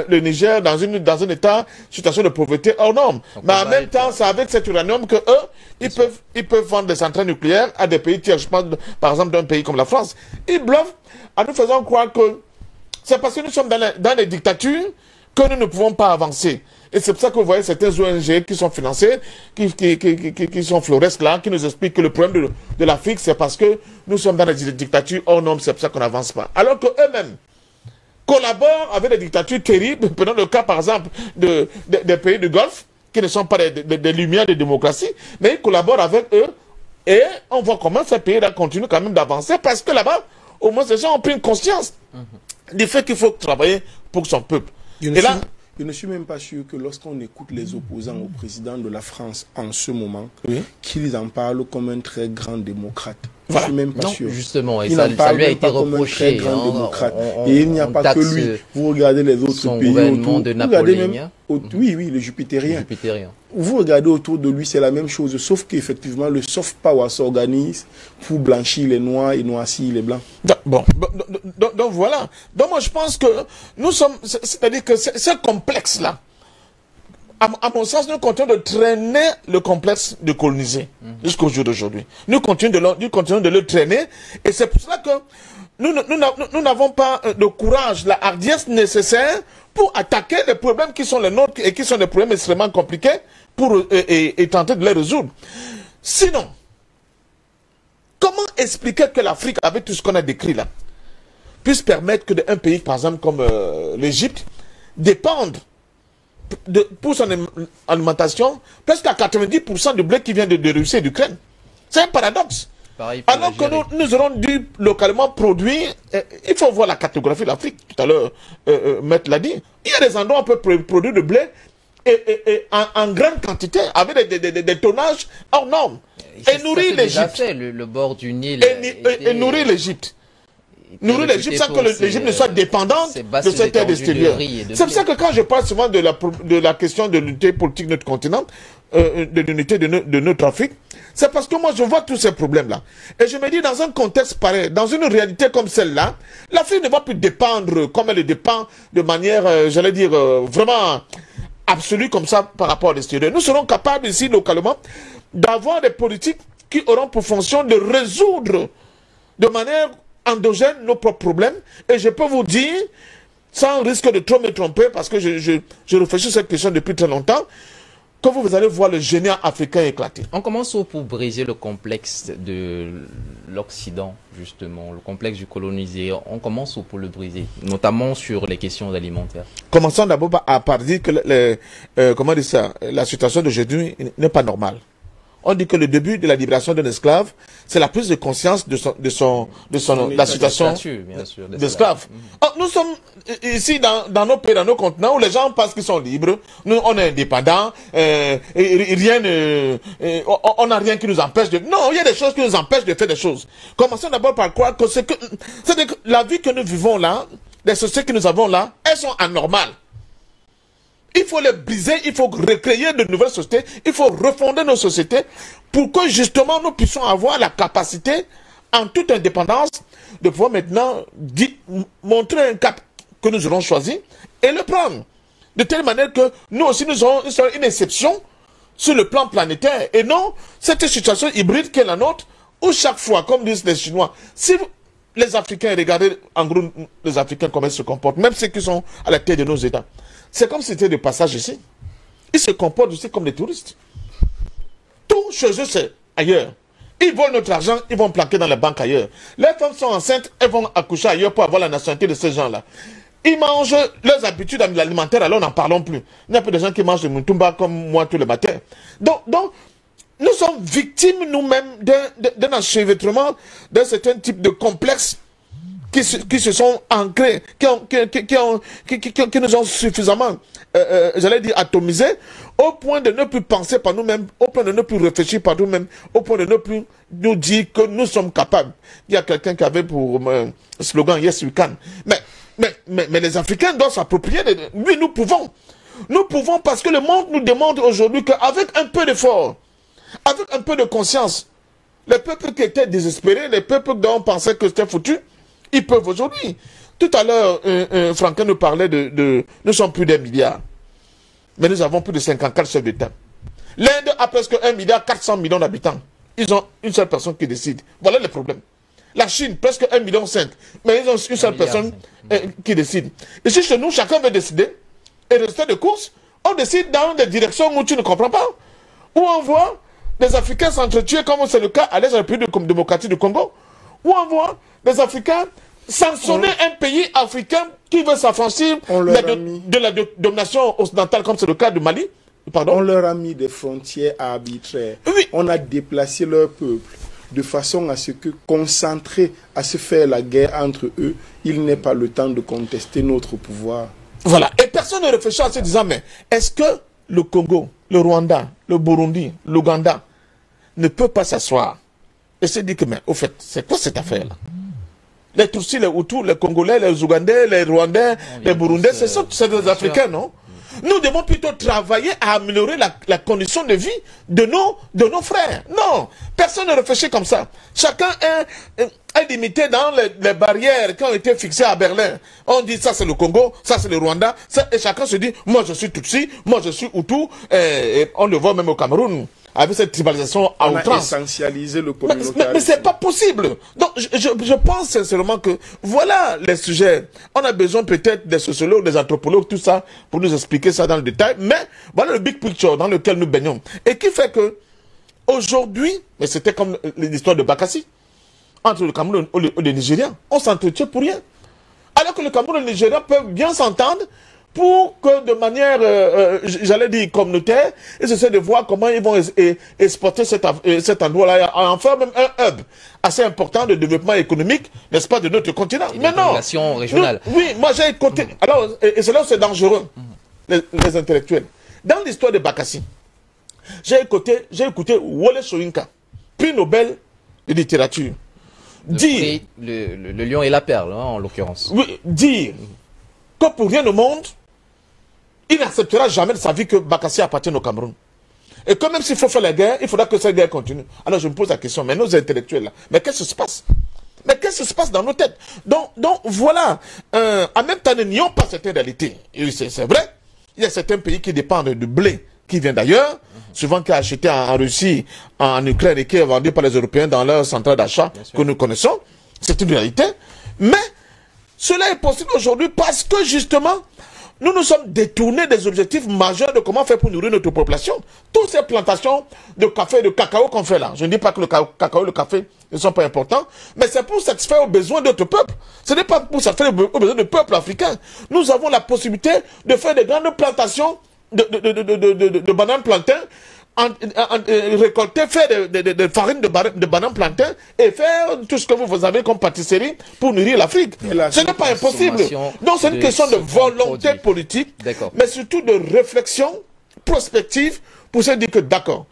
le Niger dans un état, situation de pauvreté hors norme. Mais en même temps, c'est avec cet uranium que eux, ils peuvent vendre des centrales nucléaires à des pays tiers. Je pense, par exemple, d'un pays comme la France. Ils bluffent en nous faisant croire que c'est parce que nous sommes dans les dictatures que nous ne pouvons pas avancer. Et c'est pour ça que vous voyez certains ONG qui sont financés, qui sont floresques là, qui nous expliquent que le problème de l'Afrique, c'est parce que nous sommes dans des dictatures hors normes, c'est pour ça qu'on n'avance pas. Alors qu'eux-mêmes collaborent avec des dictatures terribles, prenons le cas par exemple des pays du Golfe, qui ne sont pas des lumières de démocratie, mais ils collaborent avec eux, et on voit comment ces pays-là continuent quand même d'avancer, parce que là-bas, au moins ces gens ont pris une conscience du fait qu'il faut travailler pour son peuple. Je ne suis même pas sûr que lorsqu'on écoute les opposants au président de la France en ce moment, qu'ils en parlent comme un très grand démocrate. Voilà. Je ne suis même pas non, sûr. Justement, et ça lui a été reproché. Et il n'y a pas que lui. Vous regardez les autres pays autour. De Napoléon. Oui, le jupitérien. Vous regardez autour de lui, c'est la même chose. Sauf qu'effectivement, le soft power s'organise pour blanchir les noirs et noircir les blancs. Donc voilà. Donc moi je pense que nous sommes, c'est-à-dire que ce complexe-là, à mon sens, nous continuons de traîner le complexe de coloniser jusqu'au jour d'aujourd'hui. Nous continuons de le traîner, et c'est pour cela que nous n'avons pas le courage, la hardiesse nécessaire pour attaquer les problèmes qui sont les nôtres et qui sont des problèmes extrêmement compliqués et tenter de les résoudre. Sinon, comment expliquer que l'Afrique, avec tout ce qu'on a décrit là, puisse permettre qu'un pays, par exemple, comme l'Égypte, dépende pour son alimentation presque à 90% du blé qui vient de Russie et d'Ukraine. C'est un paradoxe. Alors que nous aurons dû localement produire, il faut voir la cartographie de l'Afrique, tout à l'heure, Maître l'a dit. Il y a des endroits où on peut produire du blé en grande quantité, avec des tonnages hors normes. Et nourrir l'Égypte. Le bord du Nil. Et nourrir l'Égypte. Nourrir l'Égypte sans que l'Égypte ne soit dépendante de cette aide extérieure. C'est pour ça que quand je parle souvent de la question de l'unité politique de notre continent, de l'unité de notre Afrique, c'est parce que moi je vois tous ces problèmes-là. Et je me dis, dans un contexte pareil, dans une réalité comme celle-là, l'Afrique ne va plus dépendre comme elle dépend de manière, j'allais dire, vraiment absolue comme ça par rapport à l'extérieur. Nous serons capables ici, localement, d'avoir des politiques qui auront pour fonction de résoudre de manière endogène nos propres problèmes. Et je peux vous dire, sans risque de trop me tromper, parce que je réfléchis sur cette question depuis très longtemps, que vous allez voir le génie africain éclater. On commence pour briser le complexe de l'Occident, justement, le complexe du colonisé. On commence pour le briser, notamment sur les questions alimentaires. Commençons d'abord par dire que la situation d'aujourd'hui n'est pas normale. On dit que le début de la libération d'un esclave, c'est la prise de conscience de la situation d'esclave. Nous sommes ici dans nos pays, dans nos continents, où les gens pensent qu'ils sont libres. Nous, on est indépendants. On n'a rien qui nous empêche de... Non, il y a des choses qui nous empêchent de faire des choses. Commençons d'abord par croire que c'est-à-dire que la vie que nous vivons là, les sociétés que nous avons là, elles sont anormales. Il faut les briser, il faut recréer de nouvelles sociétés, il faut refonder nos sociétés pour que justement nous puissions avoir la capacité, en toute indépendance, de pouvoir maintenant montrer un cap que nous aurons choisi et le prendre. De telle manière que nous aussi nous aurons une exception sur le plan planétaire et non cette situation hybride qui est la nôtre où chaque fois, comme disent les Chinois, si les Africains, regardez en gros les Africains comment ils se comportent, même ceux qui sont à la tête de nos États, c'est comme si c'était de passage ici. Ils se comportent aussi comme des touristes. Tout chez eux, c'est ailleurs. Ils volent notre argent, ils vont planquer dans les banques ailleurs. Les femmes sont enceintes, elles vont accoucher ailleurs pour avoir la nationalité de ces gens-là. Ils mangent leurs habitudes alimentaires, alors n'en parlons plus. Il n'y a pas de gens qui mangent de moutumba comme moi tous les matins. Donc nous sommes victimes nous-mêmes d'un enchevêtrement, d'un certain type de complexe qui se sont ancrés, qui nous ont suffisamment, j'allais dire, atomisés, au point de ne plus penser par nous-mêmes, au point de ne plus réfléchir par nous-mêmes, au point de ne plus nous dire que nous sommes capables. Il y a quelqu'un qui avait pour slogan « Yes, we can ». Mais les Africains doivent s'approprier de... Oui, nous pouvons. Nous pouvons parce que le monde nous demande aujourd'hui qu'avec un peu d'effort, avec un peu de conscience, Les peuples qui étaient désespérés, les peuples dont on pensait que c'était foutu, ils peuvent aujourd'hui. Tout à l'heure, Franquin nous parlait nous sommes plus d'1 milliard. Mais nous avons plus de 54 chefs d'État. L'Inde a presque 1 milliard 400 millions d'habitants. Ils ont une seule personne qui décide. Voilà le problème. La Chine, presque 1,5 million. Mais ils ont une seule personne qui décide. Ici, chez nous, chacun veut décider. Et résultat de course, on décide dans des directions où tu ne comprends pas. Où on voit des Africains s'entretuer, comme c'est le cas à l'Est de la République démocratique du Congo. Où on voit des Africains sanctionner un pays africain qui veut s'affranchir de la domination occidentale, comme c'est le cas du Mali. Pardon? On leur a mis des frontières arbitraires. Oui. On a déplacé leur peuple de façon à ce que, concentrés à se faire la guerre entre eux, ils n'aient pas le temps de contester notre pouvoir. Voilà. Et personne ne réfléchit en se disant, mais est-ce que le Congo, le Rwanda, le Burundi, l'Ouganda ne peut pas s'asseoir et se dire que, mais au fait, c'est quoi cette affaire-là? Les Tutsis, les Hutus, les Congolais, les Ougandais, les Rwandais, les Burundais, c'est des Africains, non? Nous devons plutôt travailler à améliorer la condition de vie de nos frères. Non, personne ne réfléchit comme ça. Chacun est limité dans les barrières qui ont été fixées à Berlin. On dit ça c'est le Congo, ça c'est le Rwanda, et chacun se dit, moi je suis Tutsi, moi je suis Hutu, et on le voit même au Cameroun. Avec cette tribalisation à outrance. On a essentialisé le communautarisme. Mais c'est pas possible. Donc, je pense sincèrement que voilà les sujets. On a besoin peut-être des sociologues, des anthropologues, tout ça, pour nous expliquer ça dans le détail. Mais voilà le big picture dans lequel nous baignons. Et qui fait que, aujourd'hui, mais c'était comme l'histoire de Bakassi, entre le Cameroun et le Nigeria, on s'entretient pour rien. Alors que le Cameroun et le Nigeria peuvent bien s'entendre, pour que de manière, j'allais dire communautaire, ils essaient de voir comment ils vont exporter cet endroit-là, en faire même un hub assez important de développement économique, n'est-ce pas, de notre continent. Mais non, relation régionale. Oui, moi j'ai écouté, alors, et c'est là où c'est dangereux, les intellectuels. Dans l'histoire de Bakassi, j'ai écouté Wole Soyinka, prix Nobel de littérature, dire... Le lion et la perle, hein, en l'occurrence. Oui, dire que pour rien au monde, il n'acceptera jamais de sa vie que Bakassi appartienne au Cameroun. Et que même s'il faut faire la guerre, il faudra que cette guerre continue. Alors je me pose la question, mais nos intellectuels là, mais qu'est-ce qui se passe? Mais qu'est-ce qui se passe dans nos têtes? Donc voilà, en même temps, ne nions pas cette réalité. C'est vrai, il y a certains pays qui dépendent du blé qui vient d'ailleurs, souvent qui est acheté en Russie, en Ukraine et qui est vendu par les Européens dans leur centrale d'achat que nous connaissons. C'est une réalité. Mais cela est possible aujourd'hui parce que justement, nous nous sommes détournés des objectifs majeurs de comment faire pour nourrir notre population. Toutes ces plantations de café et de cacao qu'on fait là, je ne dis pas que le cacao et le café ne sont pas importants, mais c'est pour satisfaire aux besoins d'autres peuples. Ce n'est pas pour satisfaire aux besoins des peuples africains. Nous avons la possibilité de faire des grandes plantations de bananes plantains, récolter, faire de farine de bananes plantain et faire tout ce que vous avez comme pâtisserie pour nourrir l'Afrique. Ce n'est pas impossible. Donc c'est une question de volonté politique, mais surtout de réflexion prospective pour se dire que d'accord,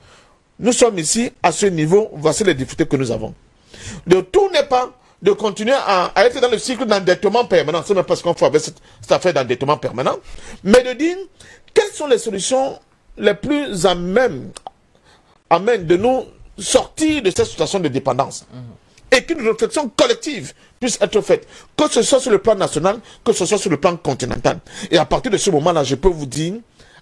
nous sommes ici à ce niveau, voici les difficultés que nous avons. Le tout n'est pas de continuer à être dans le cycle d'endettement permanent, c'est même parce qu'on fait avec cette affaire d'endettement permanent, mais de dire quelles sont les solutions les plus à même de nous sortir de cette situation de dépendance. Et qu'une réflexion collective puisse être faite, que ce soit sur le plan national, que ce soit sur le plan continental. Et à partir de ce moment-là, je peux vous dire,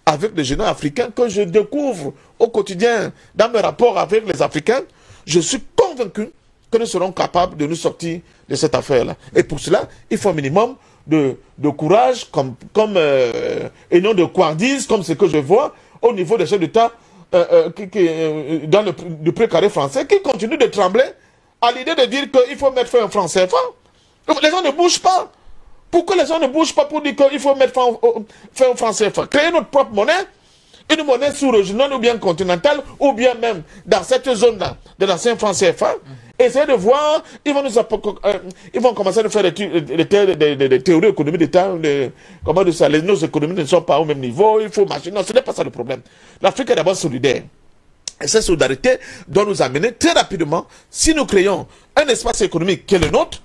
avec les jeunes africains, que je découvre au quotidien, dans mes rapports avec les Africains, je suis convaincu que nous serons capables de nous sortir de cette affaire-là. Et pour cela, il faut un minimum de courage, et non de couardise, comme ce que je vois au niveau des chefs d'État dans le précaré français, qui continuent de trembler à l'idée de dire qu'il faut mettre fin au franc CFA. Les gens ne bougent pas. Pourquoi les gens ne bougent pas pour dire qu'il faut mettre fin au franc CFA? Créer notre propre monnaie, une monnaie sous-régionale ou bien continentale, ou bien même dans cette zone-là de l'ancien franc CFA. Essayez de voir, ils vont commencer à faire des théories économiques d'État, comment dire ça, nos économies ne sont pas au même niveau, il faut marcher. Non, ce n'est pas ça le problème. L'Afrique est d'abord solidaire. Et cette solidarité doit nous amener très rapidement, si nous créons un espace économique qui est le nôtre,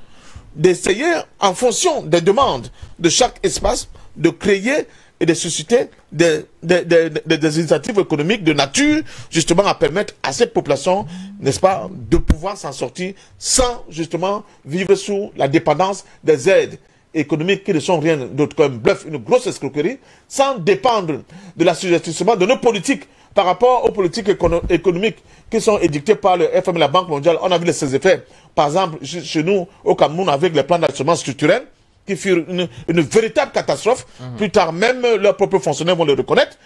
d'essayer, en fonction des demandes de chaque espace, de créer et de susciter des initiatives économiques de nature, justement, à permettre à cette population, n'est-ce pas, de pouvoir s'en sortir sans, justement, vivre sous la dépendance des aides économiques qui ne sont rien d'autre qu'un bluff, une grosse escroquerie, sans dépendre de l'assujettissement de nos politiques par rapport aux politiques économiques qui sont édictées par le FMI et la Banque mondiale. On a vu ses effets, par exemple, chez nous, au Cameroun, avec les plans d'ajustement structurel, qui furent une véritable catastrophe. Plus tard, même leurs propres fonctionnaires vont le reconnaître.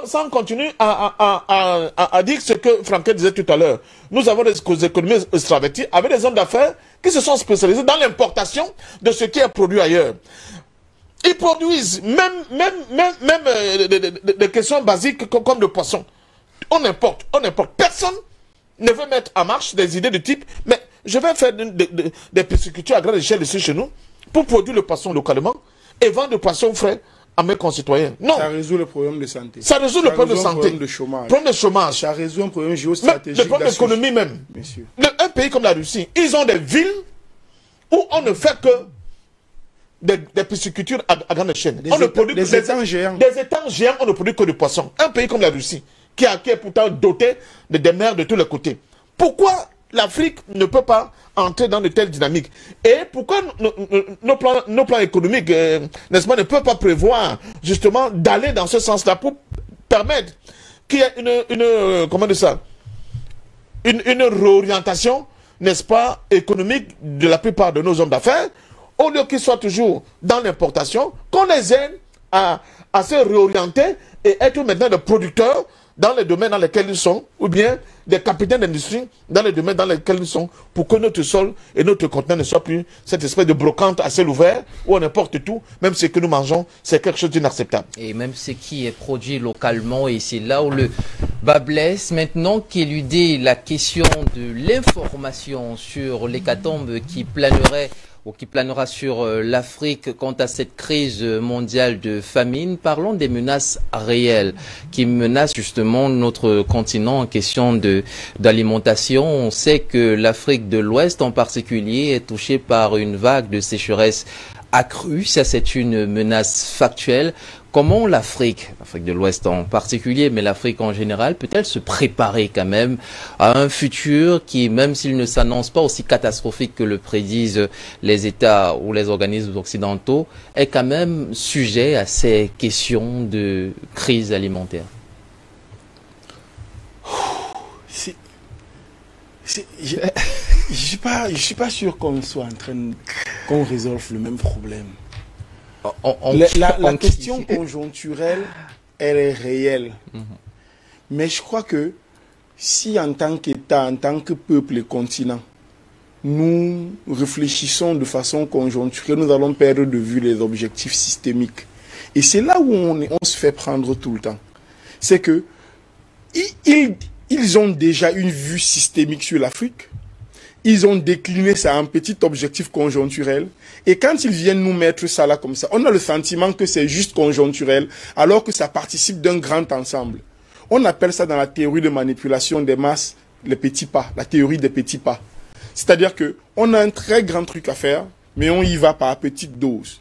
Sans continuer à dire ce que Franquet disait tout à l'heure. Nous avons des économies extraverties avec des hommes d'affaires qui se sont spécialisés dans l'importation de ce qui est produit ailleurs. Ils produisent même des questions basiques comme le poisson. On importe. Personne ne veut mettre en marche des idées de type, mais je vais faire des piscicultures à grande échelle ici chez nous, pour produire le poisson localement et vendre le poisson frais à mes concitoyens. Non. Ça résout le problème de santé. Ça résout le problème de santé. Problème de chômage. Problème de chômage. Ça résout un problème géostratégique. Le problème d'économie même. Bien sûr. Un pays comme la Russie, ils ont des villes où on ne fait que des piscicultures à grande échelle. Des étangs géants. Des étangs géants, on ne produit que du poisson. Un pays comme la Russie, qui est pourtant doté des mers de tous les côtés. Pourquoi l'Afrique ne peut pas entrer dans de telles dynamiques? Et pourquoi nos plans économiques, n'est-ce pas, ne peuvent pas prévoir justement d'aller dans ce sens-là pour permettre qu'il y ait une réorientation, n'est-ce pas, économique de la plupart de nos hommes d'affaires, au lieu qu'ils soient toujours dans l'importation, qu'on les aide à se réorienter et être maintenant des producteurs dans les domaines dans lesquels ils sont, ou bien des capitaines d'industrie dans les domaines dans lesquels ils sont, pour que notre sol et notre continent ne soient plus cette espèce de brocante à ciel ouvert, où on importe tout, même ce que nous mangeons, c'est quelque chose d'inacceptable. Et même ce qui est produit localement, et c'est là où le bas blesse. Maintenant qu'éludait la question de l'information sur l'hécatombe qui planerait ou qui planera sur l'Afrique quant à cette crise mondiale de famine, parlons des menaces réelles qui menacent justement notre continent en question d'alimentation. On sait que l'Afrique de l'Ouest en particulier est touchée par une vague de sécheresse accrue. Ça, c'est une menace factuelle. Comment l'Afrique de l'Ouest en particulier, mais l'Afrique en général, peut-elle se préparer quand même à un futur qui, même s'il ne s'annonce pas aussi catastrophique que le prédisent les États ou les organismes occidentaux, est quand même sujet à ces questions de crise alimentaire? Je suis pas sûr qu'on soit en train qu'on résolve le même problème. La question conjoncturelle, elle est réelle. Mais je crois que si en tant qu'État, en tant que peuple et continent, nous réfléchissons de façon conjoncturelle, nous allons perdre de vue les objectifs systémiques. Et c'est là où on se fait prendre tout le temps. C'est que ils ont déjà une vue systémique sur l'Afrique. Ils ont décliné ça en petit objectif conjoncturel. Et quand ils viennent nous mettre ça là comme ça, on a le sentiment que c'est juste conjoncturel, alors que ça participe d'un grand ensemble. On appelle ça dans la théorie de manipulation des masses, les petits pas, la théorie des petits pas. C'est-à-dire que on a un très grand truc à faire, mais on y va par petites doses.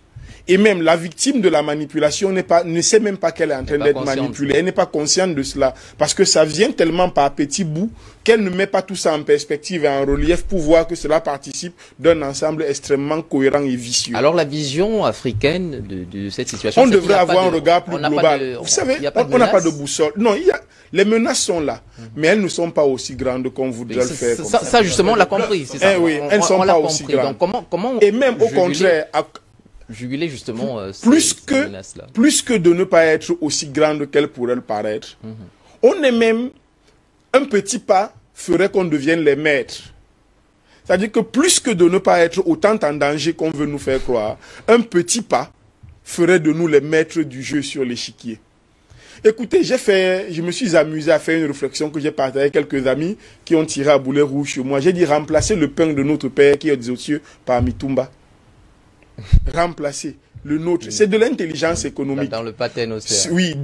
Et même la victime de la manipulation ne sait même pas qu'elle est en train d'être manipulée. Elle n'est pas consciente de cela. Parce que ça vient tellement par petits bouts qu'elle ne met pas tout ça en perspective et en relief pour voir que cela participe d'un ensemble extrêmement cohérent et vicieux. Alors la vision africaine de cette situation... On devrait avoir un regard plus global. Vous savez, on n'a pas de boussole. Non, les menaces sont là, mais elles ne sont pas aussi grandes qu'on voudrait le faire. Ça justement, on l'a compris. Ça. Oui, elles ne sont pas aussi grandes. Donc, comment et même au contraire... juguler justement plus que de ne pas être aussi grande qu'elle pourrait le paraître. On est même un petit pas ferait qu'on devienne les maîtres. C'est-à-dire que plus que de ne pas être autant en danger qu'on veut nous faire croire, un petit pas ferait de nous les maîtres du jeu sur l'échiquier. Écoutez, je me suis amusé à faire une réflexion que j'ai partagée avec quelques amis qui ont tiré à boulet rouge sur moi. J'ai dit remplacer le pain de notre père qui est aux cieux par Mitumba. Remplacer le nôtre. C'est de l'intelligence économique. Dans le pattern aussi. Oui,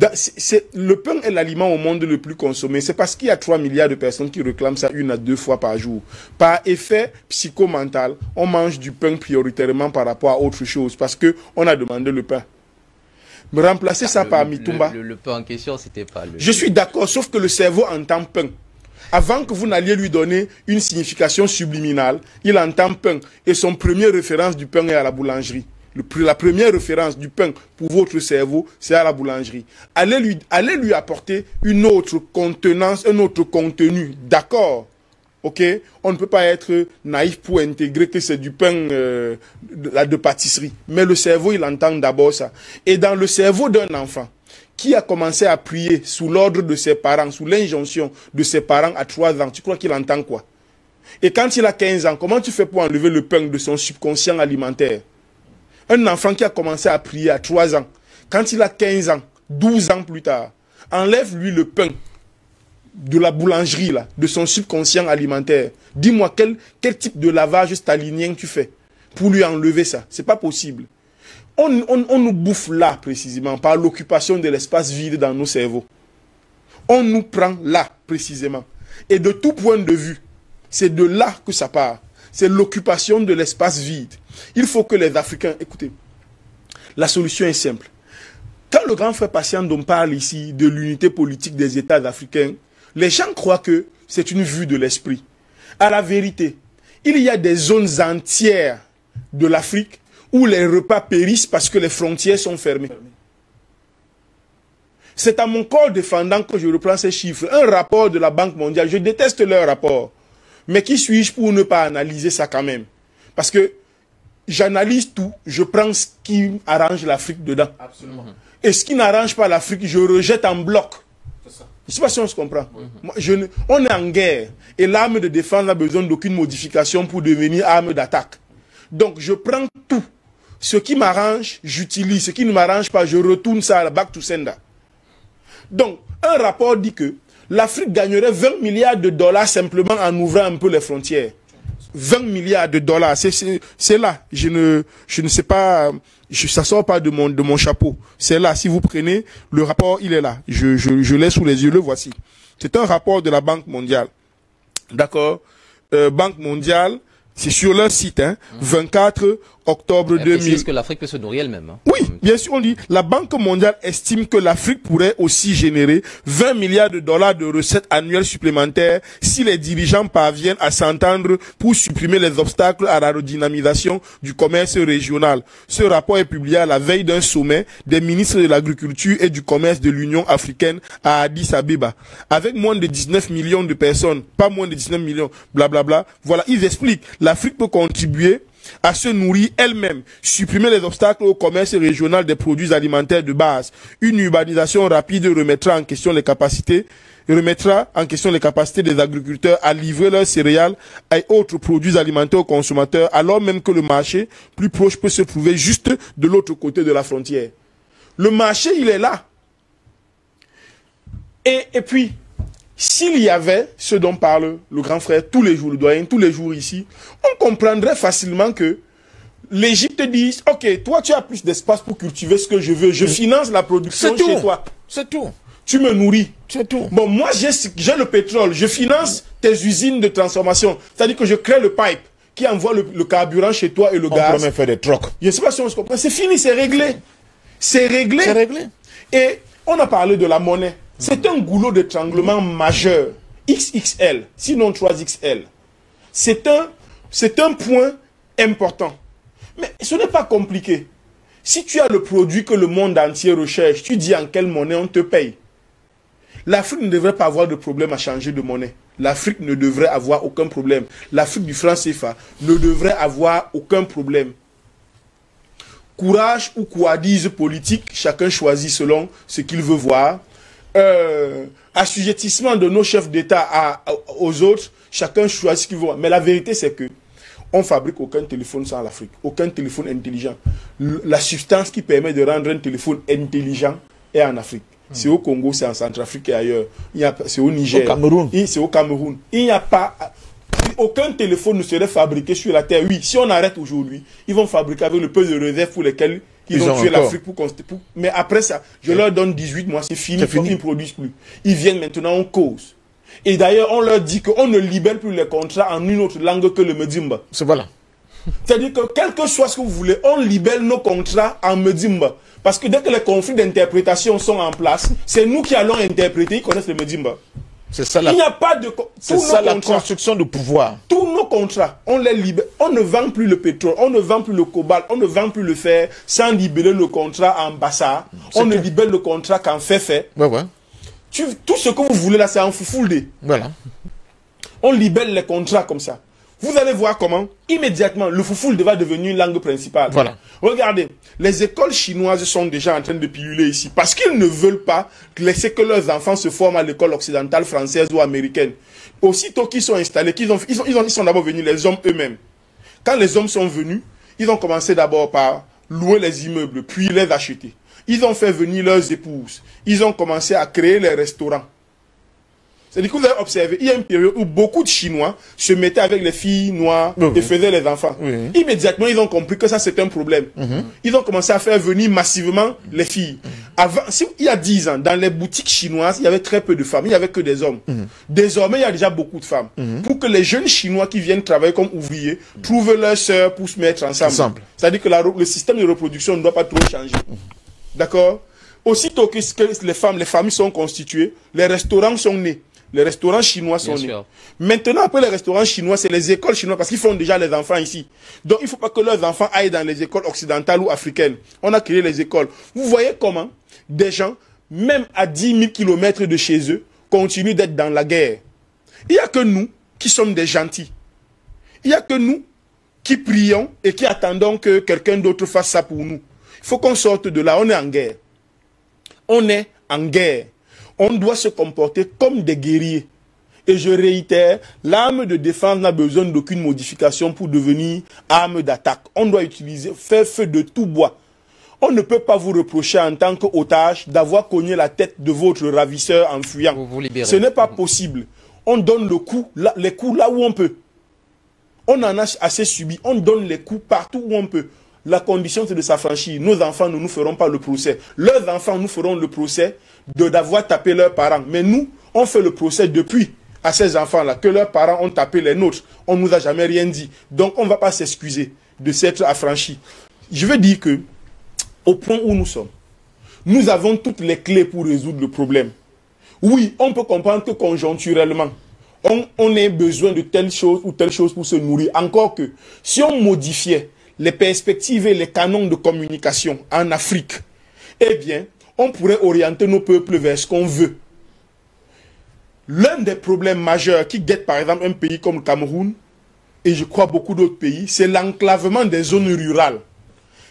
le pain est l'aliment au monde le plus consommé. C'est parce qu'il y a 3 milliards de personnes qui réclament ça 1 à 2 fois par jour. Par effet psychomental, on mange du pain prioritairement par rapport à autre chose parce qu'on a demandé le pain. Me remplacer ça par Mitumba. Le pain en question, c'était pas le... Je suis d'accord, sauf que le cerveau entend pain. Avant que vous n'alliez lui donner une signification subliminale, il entend pain. Et son première référence du pain est à la boulangerie. La première référence du pain pour votre cerveau, c'est à la boulangerie. Allez lui apporter une autre contenance, un autre contenu. D'accord. Ok, on ne peut pas être naïf pour intégrer que c'est du pain de pâtisserie. Mais le cerveau, il entend d'abord ça. Et dans le cerveau d'un enfant qui a commencé à prier sous l'ordre de ses parents, sous l'injonction de ses parents à 3 ans, tu crois qu'il entend quoi? Et quand il a 15 ans, comment tu fais pour enlever le pain de son subconscient alimentaire? Un enfant qui a commencé à prier à 3 ans, quand il a 15 ans, 12 ans plus tard, enlève-lui le pain de la boulangerie, là, de son subconscient alimentaire. Dis-moi quel type de lavage stalinien tu fais pour lui enlever ça. C'est pas possible. On nous bouffe là, précisément, par l'occupation de l'espace vide dans nos cerveaux. On nous prend là, précisément. Et de tout point de vue, c'est de là que ça part. C'est l'occupation de l'espace vide. Il faut que les Africains... Écoutez, la solution est simple. Quand le grand frère Patiendom parle ici de l'unité politique des États africains, les gens croient que c'est une vue de l'esprit. À la vérité, il y a des zones entières de l'Afrique où les repas périssent parce que les frontières sont fermées. C'est à mon corps défendant que je reprends ces chiffres. Un rapport de la Banque mondiale, je déteste leur rapport. Mais qui suis-je pour ne pas analyser ça quand même? Parce que j'analyse tout, je prends ce qui arrange l'Afrique dedans. Absolument. Et ce qui n'arrange pas l'Afrique, je rejette en bloc. Je ne sais pas si on se comprend. Moi, on est en guerre. Et l'arme de défense n'a besoin d'aucune modification pour devenir arme d'attaque. Donc, je prends tout. Ce qui m'arrange, j'utilise. Ce qui ne m'arrange pas, je retourne ça à la back to sender. Donc, un rapport dit que l'Afrique gagnerait 20 milliards de dollars simplement en ouvrant un peu les frontières. 20 milliards de dollars, c'est là. Je ne sais pas, ça sort pas de mon chapeau. C'est là. Si vous prenez le rapport, il est là. Je l'ai sous les yeux, le voici. C'est un rapport de la Banque mondiale. D'accord? Banque mondiale, c'est sur leur site, hein, 24 octobre 2000. Est-ce que l'Afrique peut se nourrir elle-même? Hein? Oui, bien sûr, on dit, la Banque mondiale estime que l'Afrique pourrait aussi générer 20 milliards de dollars de recettes annuelles supplémentaires si les dirigeants parviennent à s'entendre pour supprimer les obstacles à la redynamisation du commerce régional. Ce rapport est publié à la veille d'un sommet des ministres de l'Agriculture et du Commerce de l'Union africaine à Addis Abeba. Avec moins de 19 millions de personnes, pas moins de 19 millions, blablabla. Voilà, ils expliquent, l'Afrique peut contribuer à se nourrir elle-même, supprimer les obstacles au commerce régional des produits alimentaires de base. Une urbanisation rapide remettra en question les capacités des agriculteurs à livrer leurs céréales et autres produits alimentaires aux consommateurs, alors même que le marché plus proche peut se trouver juste de l'autre côté de la frontière. Le marché, il est là. Et puis, s'il y avait ce dont parle le grand frère tous les jours, le doyen, tous les jours ici, on comprendrait facilement que l'Égypte dise, ok, toi tu as plus d'espace pour cultiver ce que je veux, je finance la production chez toi. C'est tout. Tu me nourris. C'est tout. Bon, moi j'ai le pétrole, je finance tes usines de transformation. C'est-à-dire que je crée le pipe qui envoie le carburant chez toi et le gaz. On peut même faire des trocs. Je ne sais pas si on se comprend. C'est fini, c'est réglé. C'est réglé. C'est réglé. Et on a parlé de la monnaie. C'est un goulot d'étranglement majeur. XXL, sinon 3XL. C'est un point important. Mais ce n'est pas compliqué. Si tu as le produit que le monde entier recherche, tu dis en quelle monnaie on te paye. L'Afrique ne devrait pas avoir de problème à changer de monnaie. L'Afrique ne devrait avoir aucun problème. L'Afrique du franc CFA ne devrait avoir aucun problème. Courage ou couadise politique, chacun choisit selon ce qu'il veut voir. Assujettissement de nos chefs d'État aux autres, chacun choisit ce qu'il veut voir. Mais la vérité, c'est que on fabrique aucun téléphone sans l'Afrique, aucun téléphone intelligent. La substance qui permet de rendre un téléphone intelligent est en Afrique. C'est au Congo, c'est en Centrafrique et ailleurs. C'est au Niger. Au Cameroun. C'est au Cameroun. Il n'y a pas... Aucun téléphone ne serait fabriqué sur la Terre. Oui, si on arrête aujourd'hui, ils vont fabriquer avec le peu de réserves pour lesquels ils ont tué l'Afrique. Mais après ça, je leur donne 18 mois, c'est fini. Ils ne produisent plus. Ils viennent maintenant en cause. Et d'ailleurs, on leur dit qu'on ne libère plus les contrats en une autre langue que le Medimba. C'est voilà. C'est-à-dire que quel que soit ce que vous voulez, on libelle nos contrats en Medimba. Parce que dès que les conflits d'interprétation sont en place, c'est nous qui allons interpréter, ils connaissent le Medimba. C'est ça Il n'y a pas de... C'est ça la construction de pouvoir. Tous nos contrats, on les libère. On ne vend plus le pétrole, on ne vend plus le cobalt, on ne vend plus le fer sans libérer le contrat en Bassa. On ne libère le contrat qu'en fait. Ouais, ouais. Tout ce que vous voulez là, c'est en Foufoulde. Voilà. On libère les contrats comme ça. Vous allez voir comment, immédiatement, le Foufoulde va devenir une langue principale. Voilà. Regardez, les écoles chinoises sont déjà en train de piluler ici parce qu'ils ne veulent pas laisser que leurs enfants se forment à l'école occidentale, française ou américaine. Aussitôt qu'ils sont installés, ils sont d'abord venus les hommes eux-mêmes. Quand les hommes sont venus, ils ont commencé d'abord par louer les immeubles, puis les acheter. Ils ont fait venir leurs épouses. Ils ont commencé à créer les restaurants. C'est-à-dire que vous avez observé, il y a une période où beaucoup de Chinois se mettaient avec les filles noires et faisaient les enfants. Immédiatement, ils ont compris que ça, c'est un problème. Ils ont commencé à faire venir massivement les filles. Avant, il y a 10 ans, dans les boutiques chinoises, il y avait très peu de femmes, il n'y avait que des hommes. Désormais, il y a déjà beaucoup de femmes. Pour que les jeunes Chinois qui viennent travailler comme ouvriers trouvent leurs sœurs pour se mettre ensemble. C'est-à-dire que le système de reproduction ne doit pas trop changer. D'accord? Aussitôt que les familles sont constituées, les restaurants sont nés. Les restaurants chinois sont nés. Maintenant, après les restaurants chinois, c'est les écoles chinoises parce qu'ils font déjà les enfants ici. Donc, il ne faut pas que leurs enfants aillent dans les écoles occidentales ou africaines. On a créé les écoles. Vous voyez comment des gens, même à 10 000 km de chez eux, continuent d'être dans la guerre. Il n'y a que nous qui sommes des gentils. Il n'y a que nous qui prions et qui attendons que quelqu'un d'autre fasse ça pour nous. Il faut qu'on sorte de là. On est en guerre. On est en guerre. On doit se comporter comme des guerriers. Et je réitère, l'arme de défense n'a besoin d'aucune modification pour devenir arme d'attaque. On doit faire feu de tout bois. On ne peut pas vous reprocher en tant qu'otage d'avoir cogné la tête de votre ravisseur en fuyant. Ce n'est pas possible. On donne les coups là où on peut. On en a assez subi. On donne les coups partout où on peut. La condition, c'est de s'affranchir. Nos enfants ne nous feront pas le procès. Leurs enfants nous feront le procès d'avoir tapé leurs parents. Mais nous, on fait le procès depuis à ces enfants-là, que leurs parents ont tapé les nôtres. On ne nous a jamais rien dit. Donc, on ne va pas s'excuser de s'être affranchis. Je veux dire que, au point où nous sommes, nous avons toutes les clés pour résoudre le problème. Oui, on peut comprendre que conjoncturellement, on ait besoin de telle chose ou telle chose pour se nourrir. Encore que, si on modifiait les perspectives et les canons de communication en Afrique, eh bien, on pourrait orienter nos peuples vers ce qu'on veut. L'un des problèmes majeurs qui guette par exemple un pays comme le Cameroun, et je crois beaucoup d'autres pays, c'est l'enclavement des zones rurales,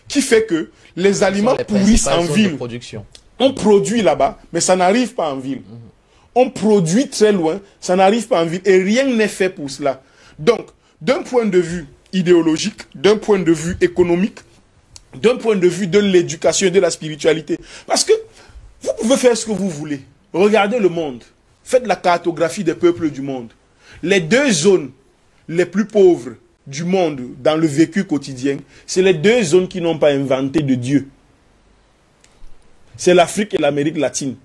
qui fait que les aliments pourrissent en ville. On produit là-bas, mais ça n'arrive pas en ville. On produit très loin, ça n'arrive pas en ville, et rien n'est fait pour cela. Donc, d'un point de vue idéologique, d'un point de vue économique, d'un point de vue de l'éducation et de la spiritualité. Parce que vous pouvez faire ce que vous voulez. Regardez le monde. Faites la cartographie des peuples du monde. Les deux zones les plus pauvres du monde dans le vécu quotidien, c'est les deux zones qui n'ont pas inventé de Dieu. C'est l'Afrique et l'Amérique latine.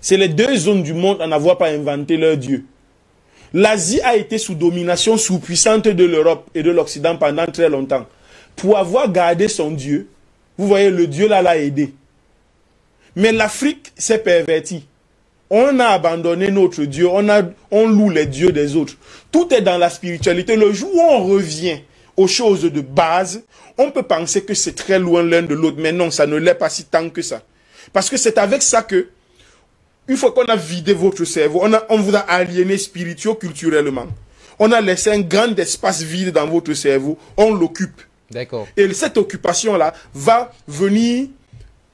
C'est les deux zones du monde à n'avoir pas inventé leur Dieu. L'Asie a été sous domination sous-puissante de l'Europe et de l'Occident pendant très longtemps. Pour avoir gardé son Dieu, vous voyez, le Dieu là l'a aidé. Mais l'Afrique s'est pervertie. On a abandonné notre Dieu, on loue les dieux des autres. Tout est dans la spiritualité. Le jour où on revient aux choses de base, on peut penser que c'est très loin l'un de l'autre. Mais non, ça ne l'est pas si tant que ça. Parce que c'est avec ça que, une fois qu'on a vidé votre cerveau, on vous a aliéné spirituel-culturellement. On a laissé un grand espace vide dans votre cerveau, on l'occupe. D'accord. Et cette occupation-là va venir,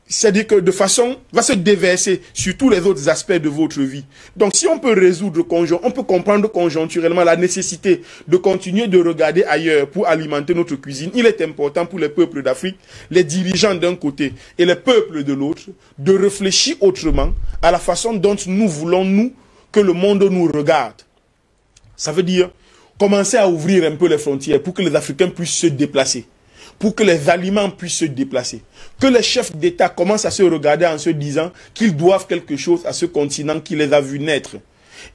c'est-à-dire que de façon, va se déverser sur tous les autres aspects de votre vie. Donc si on peut résoudre, on peut comprendre conjoncturellement la nécessité de continuer de regarder ailleurs pour alimenter notre cuisine, il est important pour les peuples d'Afrique, les dirigeants d'un côté et les peuples de l'autre, de réfléchir autrement à la façon dont nous voulons, nous, que le monde nous regarde. Ça veut dire commencer à ouvrir un peu les frontières pour que les Africains puissent se déplacer, pour que les aliments puissent se déplacer, que les chefs d'État commencent à se regarder en se disant qu'ils doivent quelque chose à ce continent qui les a vus naître.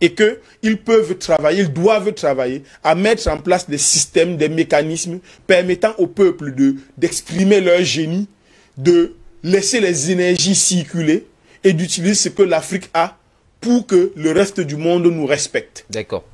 et qu'ils peuvent travailler, ils doivent travailler à mettre en place des systèmes, des mécanismes permettant au peuple d'exprimer leur génie, de laisser les énergies circuler et d'utiliser ce que l'Afrique a pour que le reste du monde nous respecte. D'accord.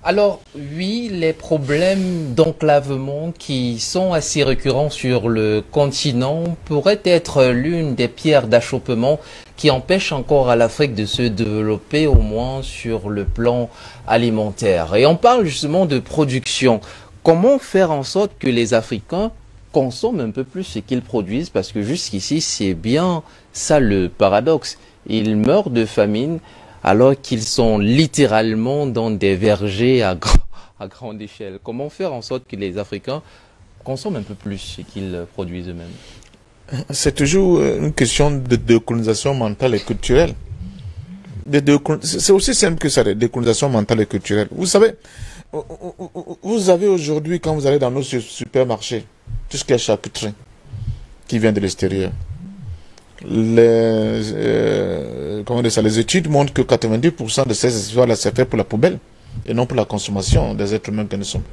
Alors, oui, les problèmes d'enclavement qui sont assez récurrents sur le continent pourraient être l'une des pierres d'achoppement qui empêchent encore à l'Afrique de se développer, au moins sur le plan alimentaire. Et on parle justement de production. Comment faire en sorte que les Africains consomment un peu plus ce qu'ils produisent? Parce que jusqu'ici, c'est bien ça le paradoxe. Ils meurent de famine, alors qu'ils sont littéralement dans des vergers à grande échelle. Comment faire en sorte que les Africains consomment un peu plus ce qu'ils produisent eux-mêmes? C'est toujours une question de décolonisation mentale et culturelle. C'est aussi simple que ça, la décolonisation mentale et culturelle. Vous savez, vous avez aujourd'hui, quand vous allez dans nos supermarchés, tout ce qui est charcuterie, qui vient de l'extérieur. Les études montrent que 90% de ces histoires-là, c'est fait pour la poubelle et non pour la consommation des êtres humains que nous sommes.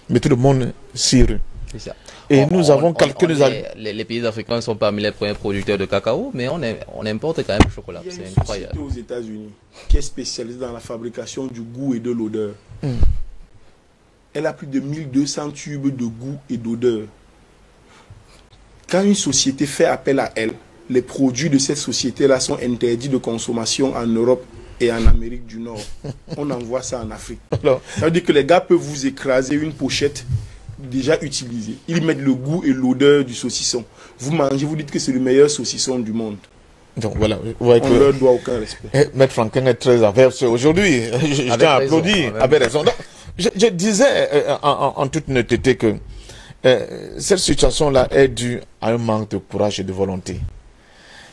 Mais tout le monde s'y rue. C'est ça. Et nous avons calculé... Les pays africains sont parmi les premiers producteurs de cacao, mais on importe quand même le chocolat. C'est incroyable. Il y a une société aux États-Unis qui est spécialisée dans la fabrication du goût et de l'odeur. Elle a plus de 1200 tubes de goût et d'odeur. Quand une société fait appel à elle, les produits de cette société-là sont interdits de consommation en Europe et en Amérique du Nord. On envoie ça en Afrique. Ça veut dire que les gars peuvent vous écraser une pochette déjà utilisée. Ils mettent le goût et l'odeur du saucisson. Vous mangez, vous dites que c'est le meilleur saucisson du monde. Donc voilà, on ne leur doit aucun respect. Maître Franklin est très averse aujourd'hui. Je t'ai applaudi avec raison. Je disais en toute honnêteté que cette situation-là est due à un manque de courage et de volonté.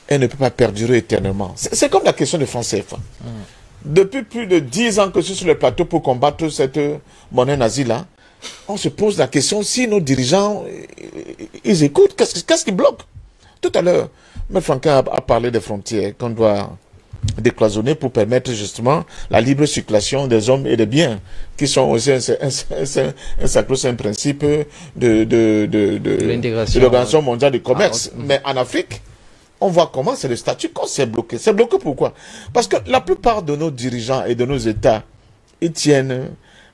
Elle ne peut pas perdurer éternellement. C'est comme la question de franc CFA. Depuis plus de 10 ans que je suis sur le plateau pour combattre cette monnaie nazie-là, on se pose la question si nos dirigeants, ils écoutent, qu'est-ce qui bloque? Tout à l'heure, M. Franquin a parlé des frontières qu'on doit décloisonner pour permettre justement la libre circulation des hommes et des biens, qui sont aussi un sacro-saint principe de l'Organisation mondiale du commerce. Mais en Afrique, on voit comment c'est le statut quo, c'est bloqué. C'est bloqué pourquoi? Parce que la plupart de nos dirigeants et de nos États, ils tiennent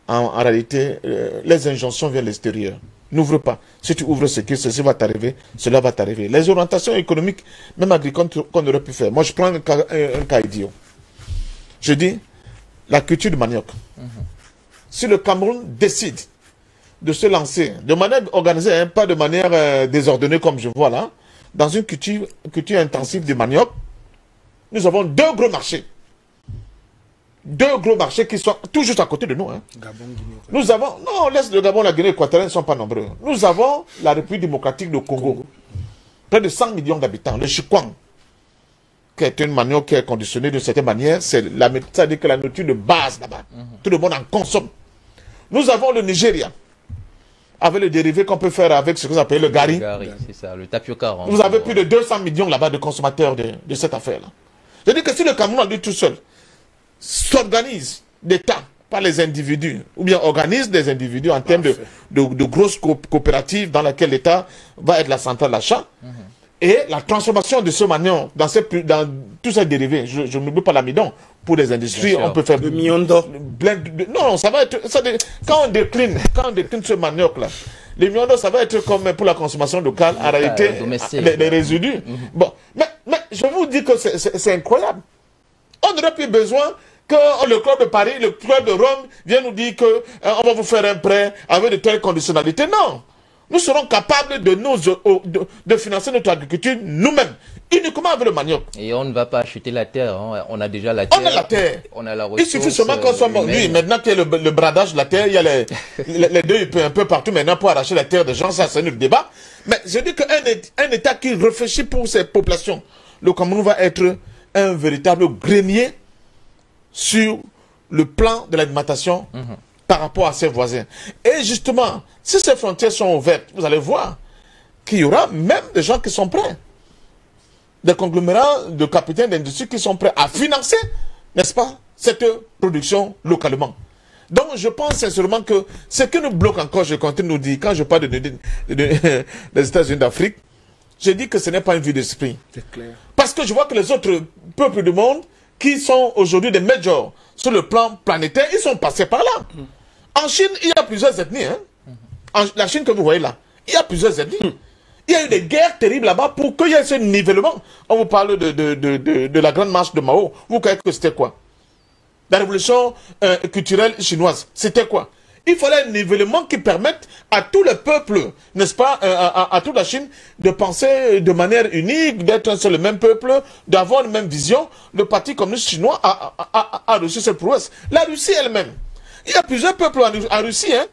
en réalité, les injonctions viennent de l'extérieur. N'ouvre pas. Si tu ouvres ce qui, ceci va t'arriver, cela va t'arriver. Les orientations économiques, même agricoles qu'on aurait pu faire. Moi, je prends un cas idiot. Je dis, la culture du manioc. Si le Cameroun décide de se lancer de manière organisée, hein, pas de manière désordonnée comme je vois là, dans une culture intensive du manioc, nous avons deux gros marchés. Deux gros marchés qui sont tout juste à côté de nous. Hein. Gabon, Guinée, nous avons, non, laisse le Gabon, la Guinée équatoriale ne sont pas nombreux. Nous avons la République démocratique du Congo. Près de 100 millions d'habitants. Le chikwang, qui est une manioc qui est conditionnée d'une certaine manière, c'est-à-dire que la nourriture de base là-bas. Tout le monde en consomme. Nous avons le Nigeria, avec le dérivé qu'on peut faire avec ce que vous appelez le gari. Le gari, c'est ça, le tapioca. Vous avez plus de 200 millions là-bas de consommateurs de cette affaire-là. Je dis que si le Cameroun, lui tout seul, s'organise d'État par les individus, ou bien organise des individus en termes de grosses coopératives dans lesquelles l'État va être la centrale d'achat, et la transformation de ce manioc dans tous ces dérivés, je n'oublie pas l'amidon, pour les industries, on peut faire le miondo. Non, ça va être, quand on décline ce manioc-là, les miondo, ça va être comme pour la consommation locale, en réalité, les résidus. Bon, mais je vous dis que c'est incroyable. On n'aurait plus besoin que le club de Paris, le club de Rome vienne nous dire que on va vous faire un prêt avec de telles conditionnalités. Non. Nous serons capables de financer notre agriculture nous-mêmes, uniquement avec le manioc. Et on ne va pas acheter la terre. Hein. On a déjà la terre. On a la terre. On a la ressource. Il suffit seulement qu'on soit mort. Oui, maintenant qu'il y a le bradage de la terre, il y a les deux un peu partout maintenant pour arracher la terre des gens. Ça, c'est notre débat. Mais je dis qu'un État qui réfléchit pour ses populations, le Cameroun va être un véritable grenier sur le plan de l'alimentation par rapport à ses voisins. Et justement, si ces frontières sont ouvertes, vous allez voir qu'il y aura même des gens qui sont prêts. Des conglomérats de capitaines d'industrie qui sont prêts à financer, n'est-ce pas, cette production localement. Donc, je pense sincèrement que ce que nous bloque encore, je continue de nous dire, quand je parle des États-Unis d'Afrique, je dis que ce n'est pas une vue d'esprit. C'est clair. Parce que je vois que les autres peuples du monde, qui sont aujourd'hui des majors sur le plan planétaire, ils sont passés par là. En Chine, il y a plusieurs ethnies. Hein. La Chine que vous voyez là, il y a plusieurs ethnies. Il y a eu des guerres terribles là-bas pour qu'il y ait ce nivellement. On vous parle de la grande marche de Mao. Vous croyez que c'était quoi? La révolution culturelle chinoise, c'était quoi? Il fallait un nivellement qui permette à tout le peuple, n'est-ce pas, à toute la Chine, de penser de manière unique, d'être sur le même peuple, d'avoir une même vision. Le Parti communiste chinois a reçu cette prouesse. La Russie elle-même. Il y a plusieurs peuples en Russie, hein.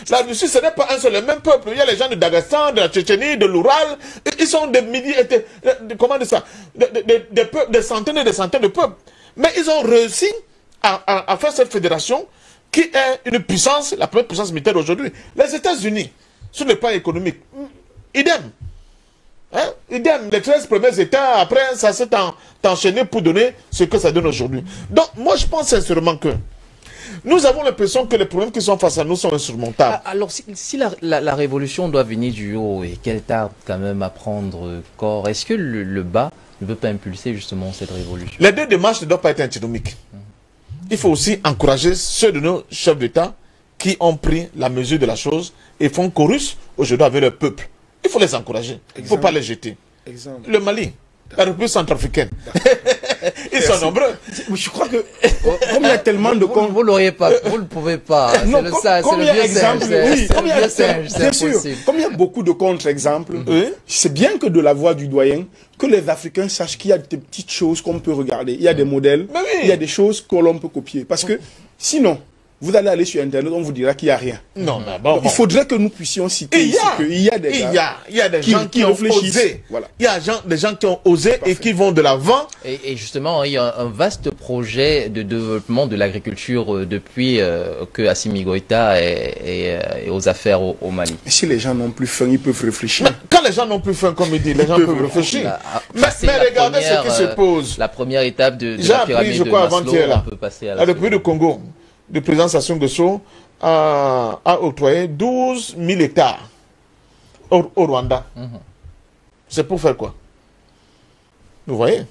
La Russie, ce n'est pas un seul, le même peuple. Il y a les gens de Daghestan, de la Tchétchénie, de l'Oural. Ils sont des milliers, comment dire ça, des centaines et des centaines de peuples. Mais ils ont réussi à faire cette fédération qui est une puissance, la première puissance militaire aujourd'hui. Les États-Unis, sur le plan économique, idem. Hein? Idem. Les 13 premiers États, après, ça s'est enchaîné pour donner ce que ça donne aujourd'hui. Donc, moi, je pense sincèrement que nous avons l'impression que les problèmes qui sont face à nous sont insurmontables. Alors, si la révolution doit venir du haut et qu'elle tarde quand même à prendre corps, est-ce que le bas ne peut pas impulser justement cette révolution? Les deux démarches ne doivent pas être antinomiques. Il faut aussi encourager ceux de nos chefs d'État qui ont pris la mesure de la chose et font chorus aujourd'hui avec leur peuple. Il faut les encourager. Il ne faut pas les jeter. Exemple. Le Mali, la République centrafricaine. Ils sont nombreux. Je crois que comme il y a tellement de comptes, vous l'auriez pas, vous ne pouvez pas. Non, C'est comme il y a exemple, oui, c'est sûr. Comme il y a beaucoup de contre-exemples, c'est bien que de la voix du doyen, que les Africains sachent qu'il y a des petites choses qu'on peut regarder. Il y a des modèles, il y a des choses que l'on peut copier. Parce que sinon, vous allez aller sur Internet, on vous dira qu'il n'y a rien. Non, mais bon. Il faudrait que nous puissions citer ici qu'il y a des gens il y a des gens qui ont osé. Voilà. Il y a des gens qui ont osé et qui vont de l'avant. Et justement, il y a un vaste projet de développement de l'agriculture depuis que Assimi Goïta est aux affaires au Mali. Mais si les gens n'ont plus faim, ils peuvent réfléchir. Mais quand les gens n'ont plus faim, comme il dit, les gens peuvent réfléchir. Mais regardez ce qui se pose. La première étape de la pyramide de Maslow, on peut passer à la République du Congo. Le président Sassou Nguesso a octroyé 12 000 hectares au Rwanda. C'est pour faire quoi? Vous voyez?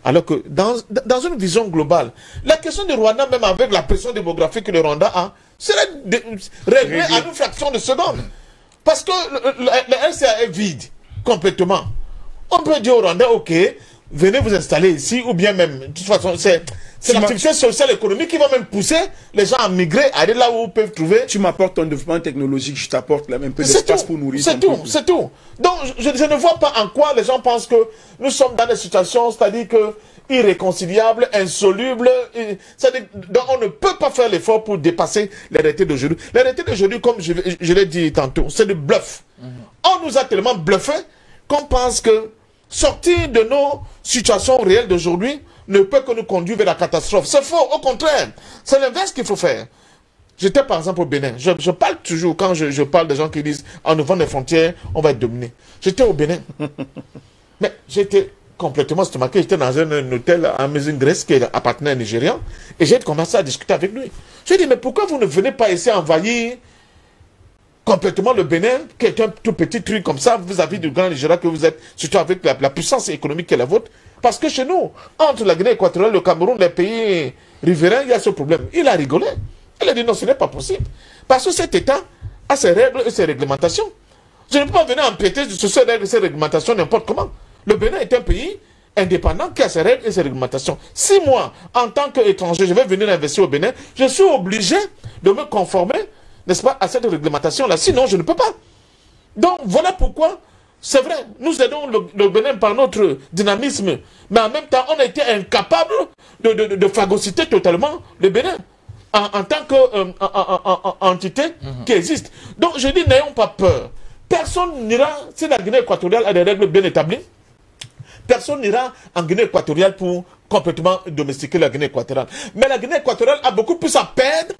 Alors que dans une vision globale, la question du Rwanda, même avec la pression démographique que le Rwanda a, serait réglée à une fraction de seconde. Parce que le RCA est vide, complètement. On peut dire au Rwanda, ok, venez vous installer ici, ou bien même, de toute façon, c'est l'activité sociale et économique qui va même pousser les gens à migrer, à aller là où ils peuvent trouver. Tu m'apportes ton développement technologique, je t'apporte un peu d'espace pour nourrir. C'est tout, c'est tout. Donc, je ne vois pas en quoi les gens pensent que nous sommes dans des situations, c'est-à-dire que irréconciliables, insolubles. Donc, on ne peut pas faire l'effort pour dépasser les réalités d'aujourd'hui. Les réalités d'aujourd'hui, comme je l'ai dit tantôt, c'est du bluff. On nous a tellement bluffé qu'on pense que sortir de nos situations réelles d'aujourd'hui ne peut que nous conduire vers la catastrophe. C'est faux, au contraire. C'est l'inverse qu'il faut faire. J'étais par exemple au Bénin. Je parle toujours, quand je parle des gens qui disent en ouvrant les frontières, on va être dominé. J'étais au Bénin. Mais j'étais complètement stomaqué. J'étais dans un hôtel à Amazing Grace qui appartenait à un Nigérian. Et j'ai commencé à discuter avec lui. Je lui ai dit, mais pourquoi vous ne venez pas essayer d'envahir complètement le Bénin, qui est un tout petit truc comme ça, vis-à-vis du grand Nigeria que vous êtes, surtout avec la puissance économique qui est la vôtre. Parce que chez nous, entre la Guinée équatoriale, le Cameroun, les pays riverains, il y a ce problème. Il a rigolé. Il a dit non, ce n'est pas possible. Parce que cet État a ses règles et ses réglementations. Je ne peux pas venir empiéter sur ces règles et ces réglementations n'importe comment. Le Bénin est un pays indépendant qui a ses règles et ses réglementations. Si moi, en tant qu'étranger, je vais venir investir au Bénin, je suis obligé de me conformer, n'est-ce pas, à cette réglementation-là. Sinon, je ne peux pas. Donc, voilà pourquoi, c'est vrai, nous aidons le Bénin par notre dynamisme, mais en même temps, on a été incapable de phagocyter totalement le Bénin en tant qu'entité qui existe. Donc, je dis, n'ayons pas peur. Personne n'ira, si la Guinée équatoriale a des règles bien établies, personne n'ira en Guinée équatoriale pour complètement domestiquer la Guinée équatoriale. Mais la Guinée équatoriale a beaucoup plus à perdre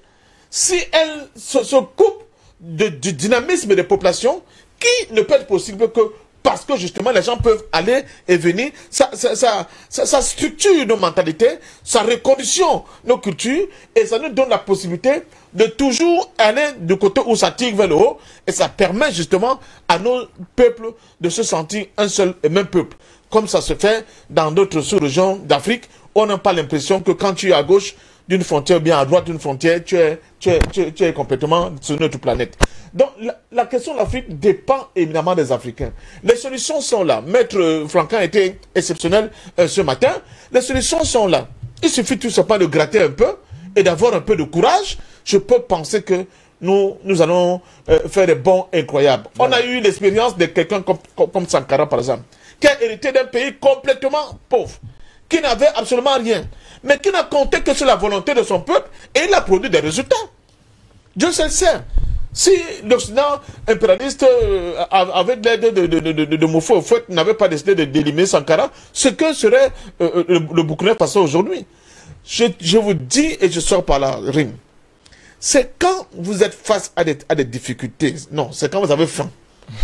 si elle se coupe du dynamisme des populations qui ne peut être possible que parce que justement les gens peuvent aller et venir, ça structure nos mentalités, ça reconditionne nos cultures et ça nous donne la possibilité de toujours aller du côté où ça tire vers le haut et ça permet justement à nos peuples de se sentir un seul et même peuple. Comme ça se fait dans d'autres sous-régions d'Afrique, on n'a pas l'impression que quand tu es à gauche d'une frontière, bien à droite d'une frontière, tu es complètement sur notre planète. Donc la question de l'Afrique dépend éminemment des Africains. Les solutions sont là. Maître Franquin était exceptionnel ce matin. Les solutions sont là. Il suffit tout simplement de gratter un peu et d'avoir un peu de courage. Je peux penser que nous allons faire des bons incroyables. On a eu l'expérience de quelqu'un comme Sankara, par exemple, qui a hérité d'un pays complètement pauvre, qui n'avait absolument rien, mais qui n'a compté que sur la volonté de son peuple, et il a produit des résultats. Dieu seul sait. Si l'Occident impérialiste, avec l'aide de Moufou Fouet, n'avait pas décidé d'éliminer Sankara, ce que serait le Burkina Faso aujourd'hui. Je vous dis, et je sors par la rime, c'est quand vous êtes face à des difficultés, non, c'est quand vous avez faim,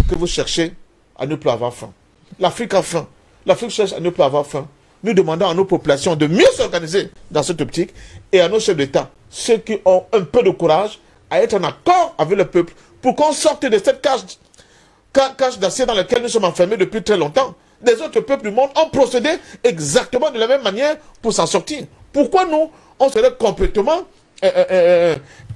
que vous cherchez à ne plus avoir faim. L'Afrique a faim. L'Afrique cherche à ne plus avoir faim. Nous demandons à nos populations de mieux s'organiser dans cette optique et à nos chefs d'État, ceux qui ont un peu de courage, à être en accord avec le peuple pour qu'on sorte de cette cage d'acier dans laquelle nous sommes enfermés depuis très longtemps. Les autres peuples du monde ont procédé exactement de la même manière pour s'en sortir. Pourquoi nous, on serait complètement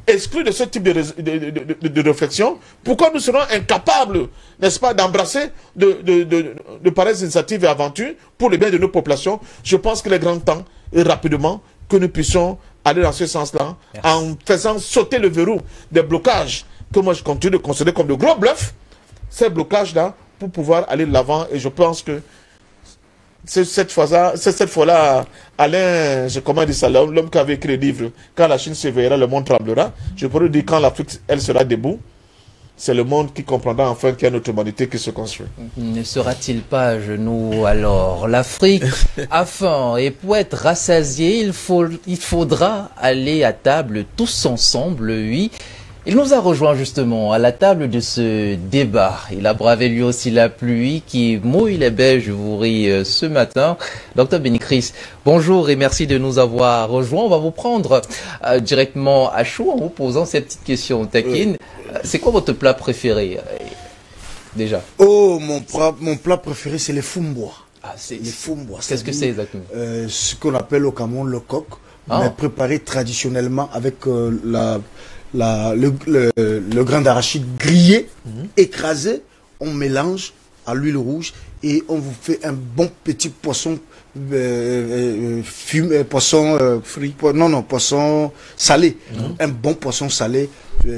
exclus de ce type de réflexion? Pourquoi nous serons incapables, n'est-ce pas, d'embrasser de pareilles initiatives et aventures pour le bien de nos populations? Je pense qu'il est grand temps, et rapidement, que nous puissions aller dans ce sens-là, en faisant sauter le verrou des blocages que moi je continue de considérer comme de gros bluffs, ces blocages-là, pour pouvoir aller de l'avant. Et je pense que c'est cette fois-là, Alain, comment dire ça, l'homme qui avait écrit le livre, quand la Chine s'éveillera, le monde tremblera. Je pourrais dire, quand l'Afrique, elle sera debout, c'est le monde qui comprendra enfin qu'il y a notre humanité qui se construit. Ne sera-t-il pas à genoux alors? L'Afrique a faim et pour être rassasié, il faudra aller à table tous ensemble, oui. Il nous a rejoint justement à la table de ce débat. Il a bravé lui aussi la pluie qui mouille les baies, je vous ris ce matin. Dr Béni-Chris, bonjour et merci de nous avoir rejoints. On va vous prendre directement à chaud en vous posant cette petite question taquine. C'est quoi votre plat préféré déjà? Oh, mon plat préféré, c'est les fumbois. Ah, les fumbois. Qu'est-ce que c'est exactement? Ce qu'on appelle au Cameroun le coq, mais préparé traditionnellement avec le grain d'arachide grillé, écrasé, on mélange à l'huile rouge et on vous fait un bon petit poisson poisson salé, un bon poisson salé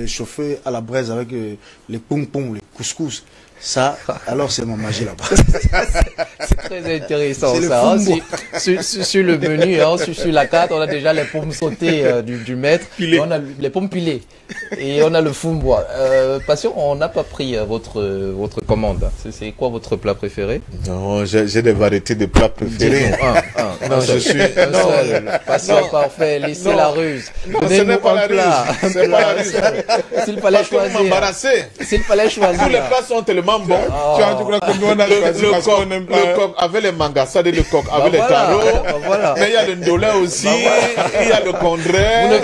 chauffé à la braise avec les pompons, les couscous. Ça, alors c'est ma magie là-bas. C'est très intéressant ça. Sur le menu, sur la carte, on a déjà les pommes sautées du maître, on a les pommes pilées et on a le fumbois. Passion, on n'a pas pris votre commande. C'est quoi votre plat préféré? Non, j'ai des variétés de plats préférés. Non, je suis Passion, parfait. Laissez la ruse. Non, ce n'est pas la ruse. C'est pas la ruse. S'il fallait choisir. S'il fallait choisir. Tous les plats sont tellement bon. Le coq avec les mangas, ça dit le coq avec les tarots. Mais il y a le ndolé aussi, il y a le condré, il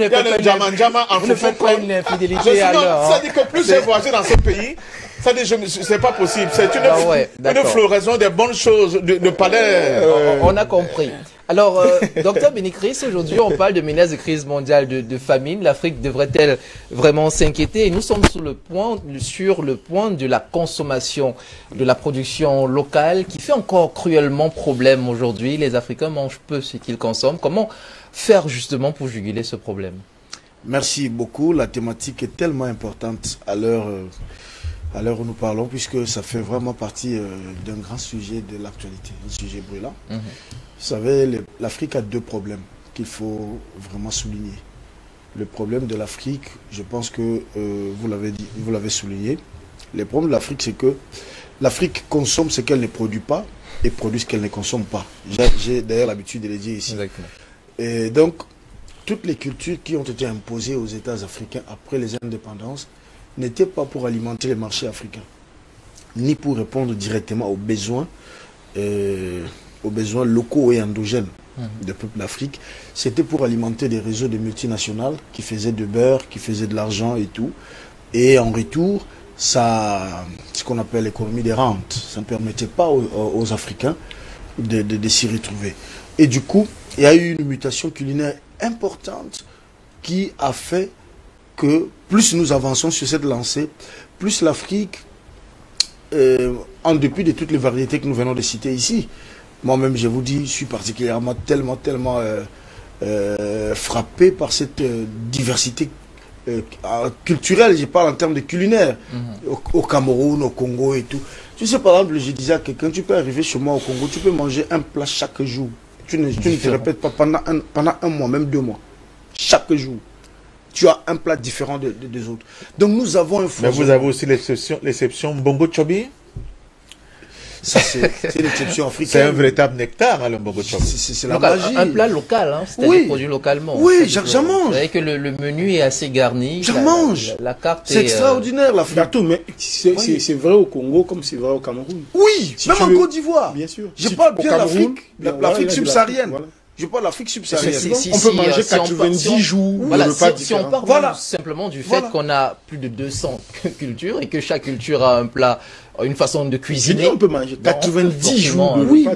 y a le jamanjama en pas une infidélité alors. Ça dit que plus j'ai voyagé dans ce pays, ça dit c'est pas possible. C'est une floraison des bonnes choses, de palais. On a compris. Alors, docteur Béni-Chris, aujourd'hui, on parle de menace de crise mondiale de famine. L'Afrique devrait-elle vraiment s'inquiéter? Et nous sommes sur le point de la consommation, de la production locale, qui fait encore cruellement problème aujourd'hui. Les Africains mangent peu ce qu'ils consomment. Comment faire justement pour juguler ce problème? Merci beaucoup. La thématique est tellement importante à l'heure où nous parlons, puisque ça fait vraiment partie d'un grand sujet de l'actualité, un sujet brûlant. Vous savez, l'Afrique a deux problèmes qu'il faut vraiment souligner. Le problème de l'Afrique, je pense que vous l'avez souligné. Le problème de l'Afrique, c'est que l'Afrique consomme ce qu'elle ne produit pas et produit ce qu'elle ne consomme pas. J'ai d'ailleurs l'habitude de le dire ici. Exactement. Et donc, toutes les cultures qui ont été imposées aux États africains après les indépendances n'étaient pas pour alimenter les marchés africains. ni pour répondre directement aux besoins locaux et endogènes des peuples d'Afrique. C'était pour alimenter des réseaux de multinationales qui faisaient de beurre, qui faisaient de l'argent et tout. Et en retour, ça, ce qu'on appelle l'économie des rentes, ça ne permettait pas aux Africains de s'y retrouver. Et du coup, il y a eu une mutation culinaire importante qui a fait que plus nous avançons sur cette lancée, plus l'Afrique, en dépit de toutes les variétés que nous venons de citer ici, moi-même, je vous dis, je suis particulièrement tellement frappé par cette diversité culturelle. Je parle en termes de culinaire. Au Cameroun, au Congo et tout. Tu sais, par exemple, je disais à quelqu'un, tu peux arriver chez moi au Congo, tu peux manger un plat chaque jour. Tu ne te répètes pas pendant un mois, même 2 mois. Chaque jour. Tu as un plat différent des autres. Donc nous avons un Mais vous avez aussi l'exception Mbongo Chobi. Ça, c'est l'exception africaine. C'est un véritable nectar, hein, le Mbongo Chobi. C'est la magie. Un plat local, hein, c'est-à-dire produit localement. Oui, j'en mange. Vous savez que le menu est assez garni. J'en mange. La carte c'est extraordinaire, l'Afrique. Mais c'est vrai au Congo comme c'est vrai au Cameroun. Oui, si même en Côte d'Ivoire. Bien sûr. Je parle bien l'Afrique, l'Afrique subsaharienne. Voilà. Je parle de l'Afrique subsaharienne. On peut manger 90 jours. Voilà, si on part simplement du fait qu'on a plus de 200 cultures et que chaque culture a un plat, une façon de cuisiner. On peut manger 90 jours. Oui.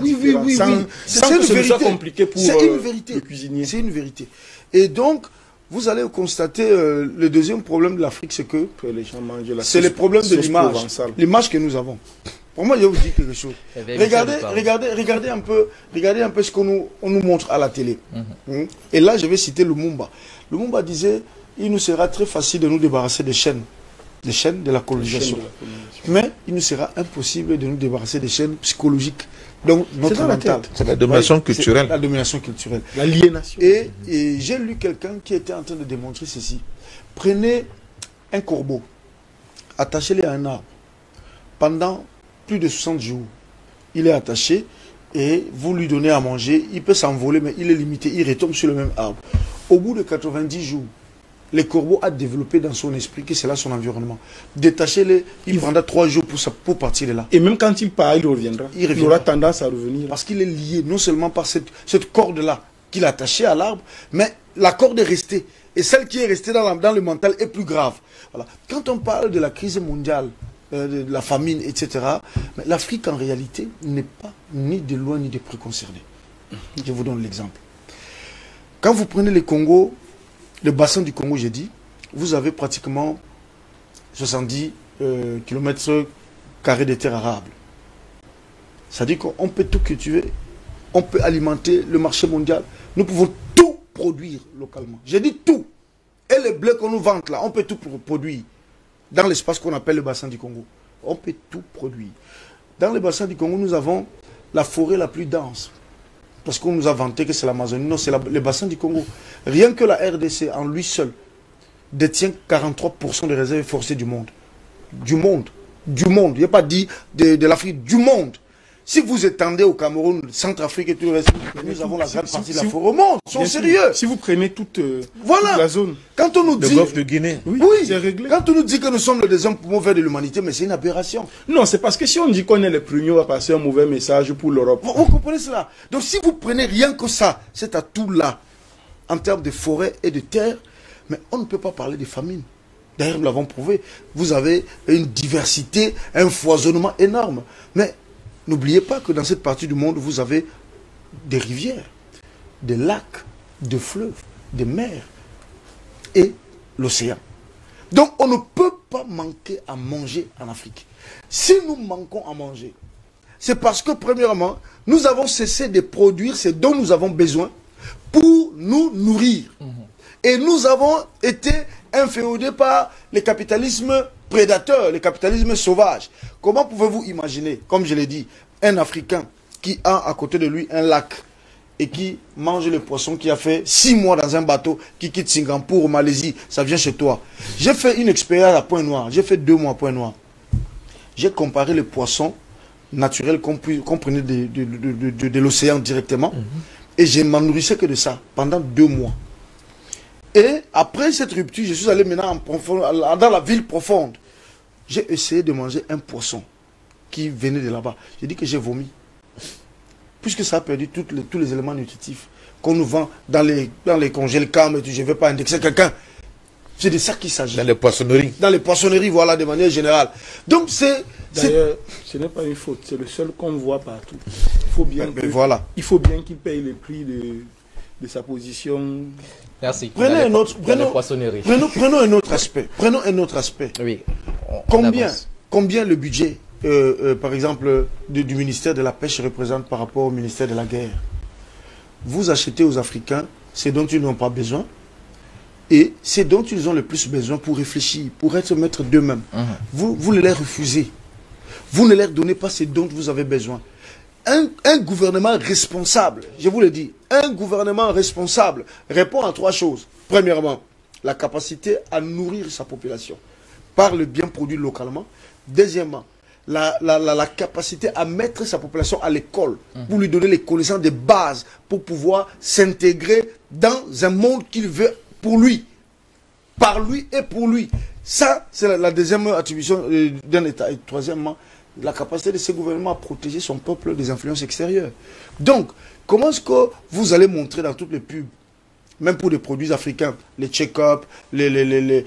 C'est une vérité. Compliqué pour le cuisinier. C'est une vérité. Et donc, vous allez constater, le deuxième problème de l'Afrique, c'est que c'est le problème de l'image. L'image que nous avons. Pour moi, je vous dis quelque chose. Regardez un peu ce qu'on nous montre à la télé. Et là, je vais citer Lumumba. Lumumba disait, il nous sera très facile de nous débarrasser des chaînes de la colonisation. Mais il nous sera impossible de nous débarrasser des chaînes psychologiques. Donc, notre mental. C'est la domination culturelle. La domination culturelle. L'aliénation. Et j'ai lu quelqu'un qui était en train de démontrer ceci. Prenez un corbeau, attachez-le à un arbre. Pendant plus de 60 jours, il est attaché et vous lui donnez à manger, il peut s'envoler, mais il est limité, il retombe sur le même arbre. Au bout de 90 jours, le corbeau a développé dans son esprit que c'est là son environnement. Détachez-le, il prendra 3 jours pour partir de là. Et même quand il part, il reviendra. Il aura tendance à revenir. Parce qu'il est lié non seulement par cette corde-là qu'il a attachée à l'arbre, mais la corde est restée. Et celle qui est restée dans le mental est plus grave. Voilà. Quand on parle de la crise mondiale, de la famine, etc., l'Afrique en réalité n'est pas ni de loin ni de près concernée. Je vous donne l'exemple. Quand vous prenez le Congo, le bassin du Congo, j'ai dit, vous avez pratiquement 70 km² de terre arable. C'est-à-dire qu'on peut tout cultiver, on peut alimenter le marché mondial, nous pouvons tout produire localement. J'ai dit tout. Et le blé qu'on nous vante là, on peut tout produire. Dans l'espace qu'on appelle le bassin du Congo. On peut tout produire. Dans le bassin du Congo, nous avons la forêt la plus dense. Parce qu'on nous a vanté que c'est l'Amazonie. Non, c'est le bassin du Congo. Rien que la RDC, en lui seul, détient 43% des réserves forestières du monde. Du monde. Du monde. Il n'y a pas dit de l'Afrique, du monde. Si vous étendez au Cameroun, Centrafrique et tout le reste, nous avons la grande partie de la forêt au monde. Ils sont sérieux. Si vous prenez toute la zone. Quand on nous dit... Le golfe de Guinée. Oui, c'est réglé. Quand on nous dit que nous sommes le deuxième mauvais de l'humanité, mais c'est une aberration. Non, c'est parce que si on dit qu'on est les premiers, on va passer un mauvais message pour l'Europe. Vous comprenez cela? Donc si vous prenez rien que ça, cet atout-là, en termes de forêt et de terre, mais on ne peut pas parler de famine. D'ailleurs, nous l'avons prouvé. Vous avez une diversité, un foisonnement énorme. Mais n'oubliez pas que dans cette partie du monde, vous avez des rivières, des lacs, des fleuves, des mers et l'océan. Donc on ne peut pas manquer à manger en Afrique. Si nous manquons à manger, c'est parce que premièrement, nous avons cessé de produire ce dont nous avons besoin pour nous nourrir. Et nous avons été inféodés par le capitalisme prédateur, le capitalisme sauvage. Comment pouvez-vous imaginer, comme je l'ai dit, un Africain qui a à côté de lui un lac et qui mange le poisson qui a fait 6 mois dans un bateau, qui quitte Singapour, Malaisie, ça vient chez toi. J'ai fait une expérience à Pointe-Noire, j'ai fait 2 mois à Pointe-Noire. J'ai comparé les poissons naturels qu'on prenait de l'océan directement et je m'en nourrissais que de ça pendant 2 mois. Et après cette rupture, je suis allé maintenant dans la ville profonde. J'ai essayé de manger un poisson qui venaient de là-bas. J'ai dit que j'ai vomi. Puisque ça a perdu tous les éléments nutritifs qu'on nous vend dans les congèles-cam et tout. Je ne vais pas indexer quelqu'un. C'est de ça qu'il s'agit. Dans les poissonneries. Dans les poissonneries, voilà, de manière générale. Donc c'est... D'ailleurs, ce n'est pas une faute, c'est le seul qu'on voit partout. Voilà. Il faut bien qu'il paye le prix de sa position. Merci. Prenons un autre aspect. Prenons un autre aspect. Oui. Combien le budget, par exemple, du ministère de la Pêche représente par rapport au ministère de la Guerre? Vous achetez aux Africains ce dont ils n'ont pas besoin et ce dont ils ont le plus besoin pour réfléchir, pour être maîtres d'eux-mêmes. Vous ne les refusez. Vous ne leur donnez pas ce dont vous avez besoin. Un gouvernement responsable, je vous le dis, un gouvernement responsable répond à 3 choses. Premièrement, la capacité à nourrir sa population par le bien produit localement. Deuxièmement, la capacité à mettre sa population à l'école pour lui donner les connaissances de base pour pouvoir s'intégrer dans un monde qu'il veut pour lui, par lui et pour lui. Ça, c'est la deuxième attribution d'un État. Et troisièmement, la capacité de ce gouvernement à protéger son peuple des influences extérieures. Donc, comment est-ce que vous allez montrer dans toutes les pubs, même pour des produits africains, les check-up, les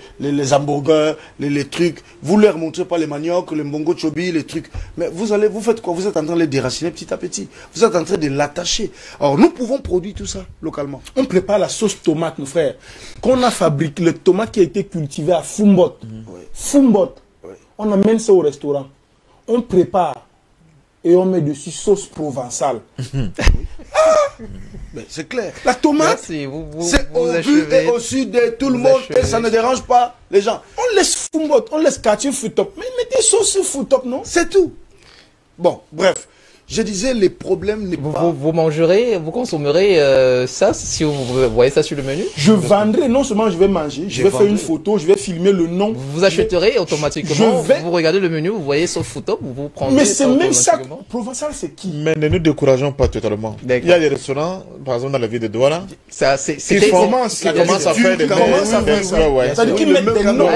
hamburgers, les trucs, vous leur montrez pas les maniocs, les mbongo chobi, les trucs. Mais vous faites quoi? Vous êtes en train de les déraciner petit à petit. Vous êtes en train de l'attacher. Alors, nous pouvons produire tout ça localement. On prépare la sauce tomate, mon frère, qu'on a fabriqué, le tomate qui a été cultivé à Fumbot. Fumbot. On amène ça au restaurant. On prépare et on met dessus sauce provençale. C'est clair. La tomate, c'est au but et au sud de tout le monde et ça ne dérange pas les gens. On laisse Fumbot, on laisse quartier Futop. Mais mettez sauce sur Futop, non? C'est tout. Bon, bref. Je disais, les problèmes n'est pas... Vous mangerez, vous consommerez ça, si vous voyez ça sur le menu? Je vendrai, non seulement je vais manger, je vais faire une photo, je vais filmer le nom. Vous achèterez automatiquement, vous regardez le menu, vous voyez sur Futop, vous prendrez. Mais c'est même ça, Provençal, c'est qui? Mais ne nous décourageons pas totalement. Il y a des restaurants, par exemple dans la ville de Douala, qui commencent à faire des c'est-à-dire qu'ils mettent des noms.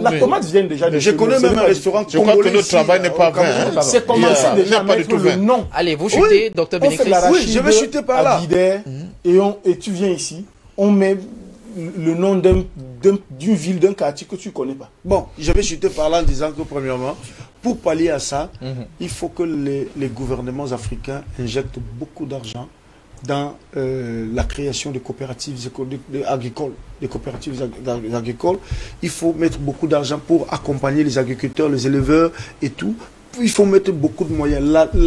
La tomate vient déjà de... Je connais même un restaurant. Je crois que notre travail n'est pas vain. C'est commencé déjà. Le nom. Allez, vous chutez, Dr Bénécris. Oui, je vais chuter par là. Et tu viens ici, on met le nom d'une ville, d'un quartier que tu ne connais pas. Bon, je vais chuter par là en disant que premièrement, pour pallier à ça, il faut que les gouvernements africains injectent beaucoup d'argent dans la création de coopératives agricoles. Des coopératives agricoles. Il faut mettre beaucoup d'argent pour accompagner les agriculteurs, les éleveurs et tout. Il faut mettre beaucoup de moyens.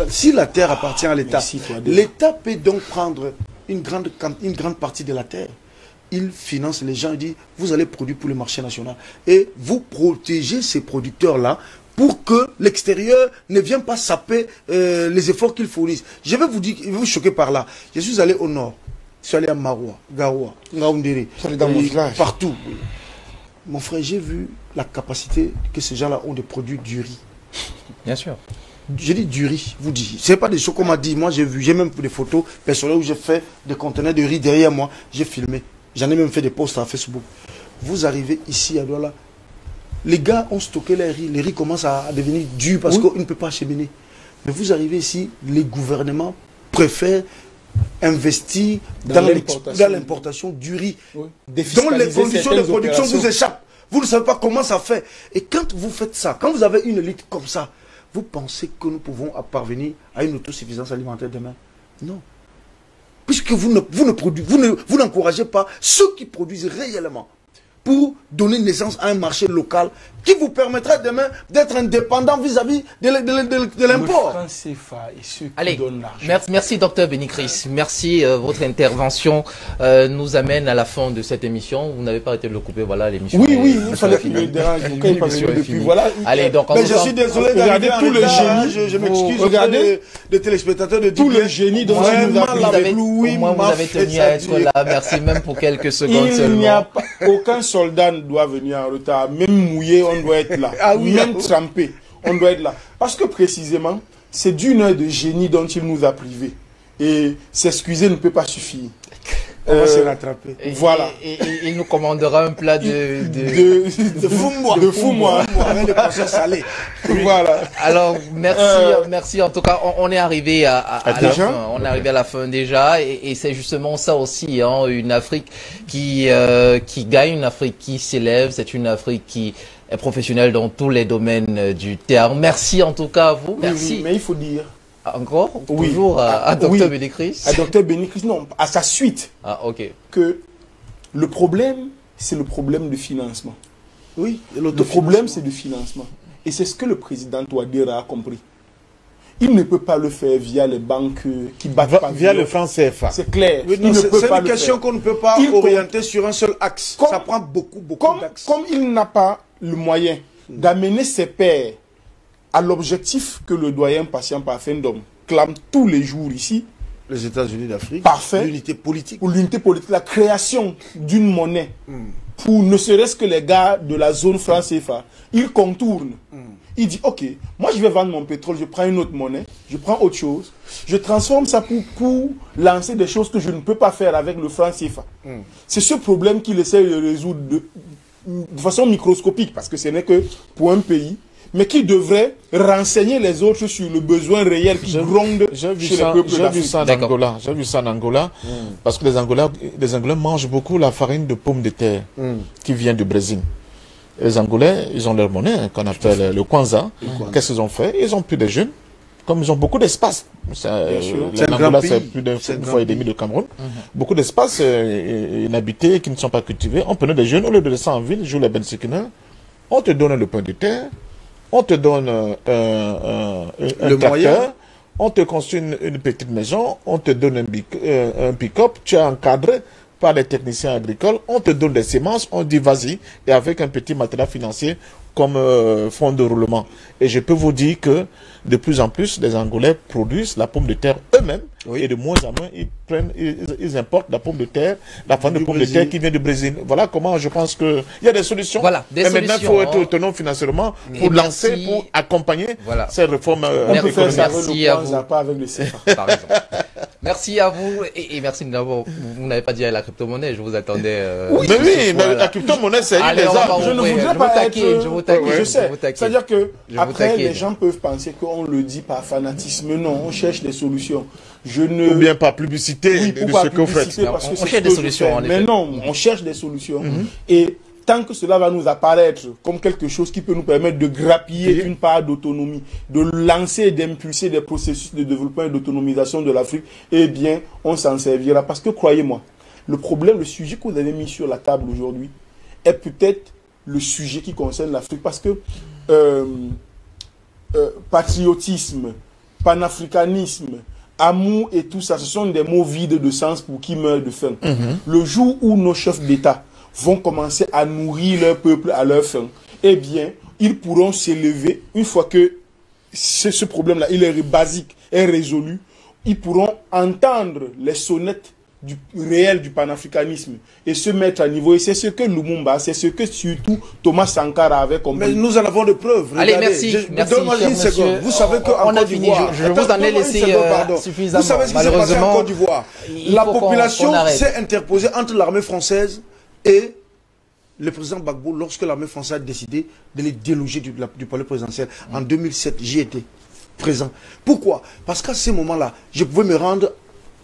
Si la terre appartient à l'État, l'État peut donc prendre une grande partie de la terre. Il finance les gens, il dit, vous allez produire pour le marché national. Et vous protégez ces producteurs-là pour que l'extérieur ne vienne pas saper les efforts qu'ils fournissent. Je vais vous dire, je vais vous choquer par là. Je suis allé au nord. Je suis allé à Maroua, Garoua, Ngaoundéré, partout. Mon frère, j'ai vu la capacité que ces gens-là ont de produire du riz. Bien sûr. J'ai dit du riz, vous dites. Ce n'est pas des choses qu'on m'a dit. Moi, j'ai vu, j'ai même des photos personnelles où j'ai fait des conteneurs de riz derrière moi. J'ai filmé. J'en ai même fait des posts à Facebook. Vous arrivez ici à Douala. Les gars ont stocké les riz. Les riz commencent à devenir durs parce qu'on ne peut pas acheminer. Mais vous arrivez ici, les gouvernements préfèrent investir dans l'importation du riz. Dont les conditions de production vous échappent. Vous ne savez pas comment ça fait. Et quand vous faites ça, quand vous avez une élite comme ça, vous pensez que nous pouvons parvenir à une autosuffisance alimentaire demain? Non. Puisque vous n'encouragez pas ceux qui produisent réellement pour donner naissance à un marché local qui vous permettra demain d'être indépendant vis-à-vis de l'import. Le franc CFA et ceux qui donnent l'argent. Merci Dr Bénécris. Merci. Votre intervention nous amène à la fin de cette émission. Vous n'avez pas arrêté de le couper. Voilà, l'émission. Oui, il fallait qu'il me dérange. Voilà. Allez, donc, je suis désolé. Regardez tous les génies. Je m'excuse. Regardez les téléspectateurs de tous les génies dont vous avez tenu à être là. Merci même pour quelques secondes seulement. Il n'y a pas aucun soldat ne doit venir en retard. Même mouillé, on doit être là. Même trempé, on doit être là. Parce que précisément, c'est d'une heure de génie dont il nous a privés. Et s'excuser ne peut pas suffire. On va se rattraper. Voilà. Et il nous commandera un plat de fou-moi. Avec le poisson salé. Voilà. Alors, merci. En tout cas, on est arrivé à la fin. On est arrivé à la fin déjà. Et c'est justement ça aussi, hein, une Afrique qui gagne, une Afrique qui s'élève. C'est une Afrique qui est professionnelle dans tous les domaines du terme. Merci en tout cas à vous. Merci. Oui, mais il faut dire. Encore toujours à Dr Bénicris. À Dr Bénicris, non, à sa suite. Ah, ok. Que le problème, c'est le problème de financement. Oui, le problème, c'est de financement. Et c'est ce que le président Touadéra a compris. Il ne peut pas le faire via les banques qui battent pas via le franc CFA. C'est clair. Oui, c'est une question qu'on ne peut pas orienter sur un seul axe. Ça prend beaucoup d'axes. Comme il n'a pas le moyen d'amener ses pairs à l'objectif que le doyen patient Parfendum clame tous les jours ici. Les États-Unis d'Afrique. Parfait. L'unité politique. Ou l'unité politique, la création d'une monnaie. Pour ne serait-ce que les gars de la zone franc CFA. Il contourne. Il dit, ok, moi je vais vendre mon pétrole, je prends une autre monnaie, je prends autre chose, je transforme ça pour lancer des choses que je ne peux pas faire avec le franc CFA. C'est ce problème qu'il essaie de résoudre de façon microscopique, parce que ce n'est que pour un pays, mais qui devrait renseigner les autres sur le besoin réel qui gronde chez les peuples d'Afrique. J'ai vu ça en Angola, parce que les Angolais mangent beaucoup la farine de pomme de terre qui vient du Brésil. Les Angolais, ils ont leur monnaie qu'on appelle le Kwanza. Qu'est-ce qu'ils ont fait? Ils ont pris des jeunes, comme ils ont beaucoup d'espace. L'Angola, c'est plus d'une fois et demi de Cameroun. Beaucoup d'espace inhabité qui ne sont pas cultivés. On prenait des jeunes, au lieu de descendre en ville, jouer les bensikina, on te donne le pain de terre, on te donne un tracteur, on te construit une petite maison, on te donne un pick-up, tu es encadré par les techniciens agricoles, on te donne des semences, on dit vas-y, et avec un petit matériel financier comme fonds de roulement. Et je peux vous dire que de plus en plus, les Angolais produisent la pomme de terre eux-mêmes, et de moins en moins, ils importent la pomme de terre, la farine de pomme de terre qui vient du Brésil. Voilà comment je pense qu'il y a des solutions. Voilà, mais maintenant, il faut être autonome financièrement pour lancer, pour accompagner ces réformes économiques. Merci à vous. Pas avec le CFA. Par exemple. Merci à vous et merci d'abord. Vous n'avez pas dit à la crypto-monnaie, je vous attendais. Oui, mais la crypto-monnaie, c'est une des armes. Je ne voudrais pas être. Je sais. C'est-à-dire que après, les gens peuvent penser qu'on le dit par fanatisme. Non, on cherche des solutions. Ou bien par publicité de ce que vous faites. On cherche des solutions, en effet. Mais non, on cherche des solutions. Et tant que cela va nous apparaître comme quelque chose qui peut nous permettre de grappiller une part d'autonomie, de lancer et d'impulser des processus de développement et d'autonomisation de l'Afrique, eh bien, on s'en servira. Parce que, croyez-moi, le problème, le sujet que vous avez mis sur la table aujourd'hui est peut-être le sujet qui concerne l'Afrique. Parce que patriotisme, panafricanisme, amour et tout ça, ce sont des mots vides de sens pour qui meurt de faim. Le jour où nos chefs d'État vont commencer à nourrir leur peuple à leur faim, eh bien, ils pourront s'élever une fois que ce problème-là, il est basique, est résolu. Ils pourront entendre les sonnettes du réel du panafricanisme et se mettre à niveau. Et c'est ce que Lumumba, c'est ce que surtout Thomas Sankara avait compris. Mais nous en avons de preuves. Allez, merci. Donne-moi une seconde. Vous savez qu'en Côte d'Ivoire, je vous en ai laissé suffisamment. Vous savez ce qui s'est passé en Côte d'Ivoire? La population s'est interposée entre l'armée française et le président Gbagbo lorsque l'armée française a décidé de les déloger du palais présidentiel. En 2007, j'y étais présent. Pourquoi? Parce qu'à ce moment-là, je pouvais me rendre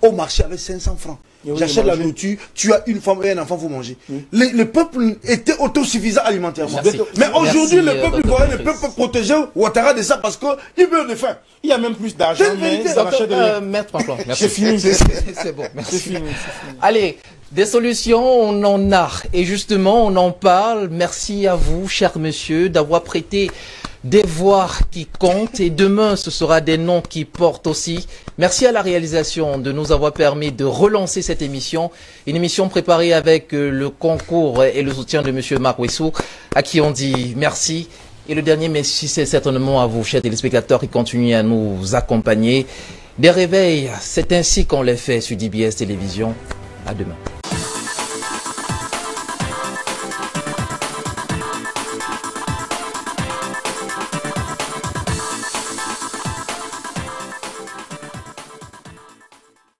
au marché avec 500 francs. J'achète la nourriture, tu as une femme et un enfant, vous mangez. Le peuple était autosuffisant alimentairement. Mais aujourd'hui, le peuple ivoirien ne peut pas protéger Ouattara de ça parce qu'il meurt de faim. Il y a même plus d'argent, mais ça rachète de Maître Pamplon, c'est fini. C'est bon, merci. C'est fini. Allez, des solutions, on en a. Et justement, on en parle. Merci à vous, cher monsieur, d'avoir prêté des voix qui comptent. Et demain, ce sera des noms qui portent aussi. Merci à la réalisation de nous avoir permis de relancer cette émission. Une émission préparée avec le concours et le soutien de monsieur Marc Wessou, à qui on dit merci. Et le dernier merci, c'est certainement à vous, chers téléspectateurs, qui continuent à nous accompagner. Des réveils, c'est ainsi qu'on les fait sur DBS Télévision. À demain.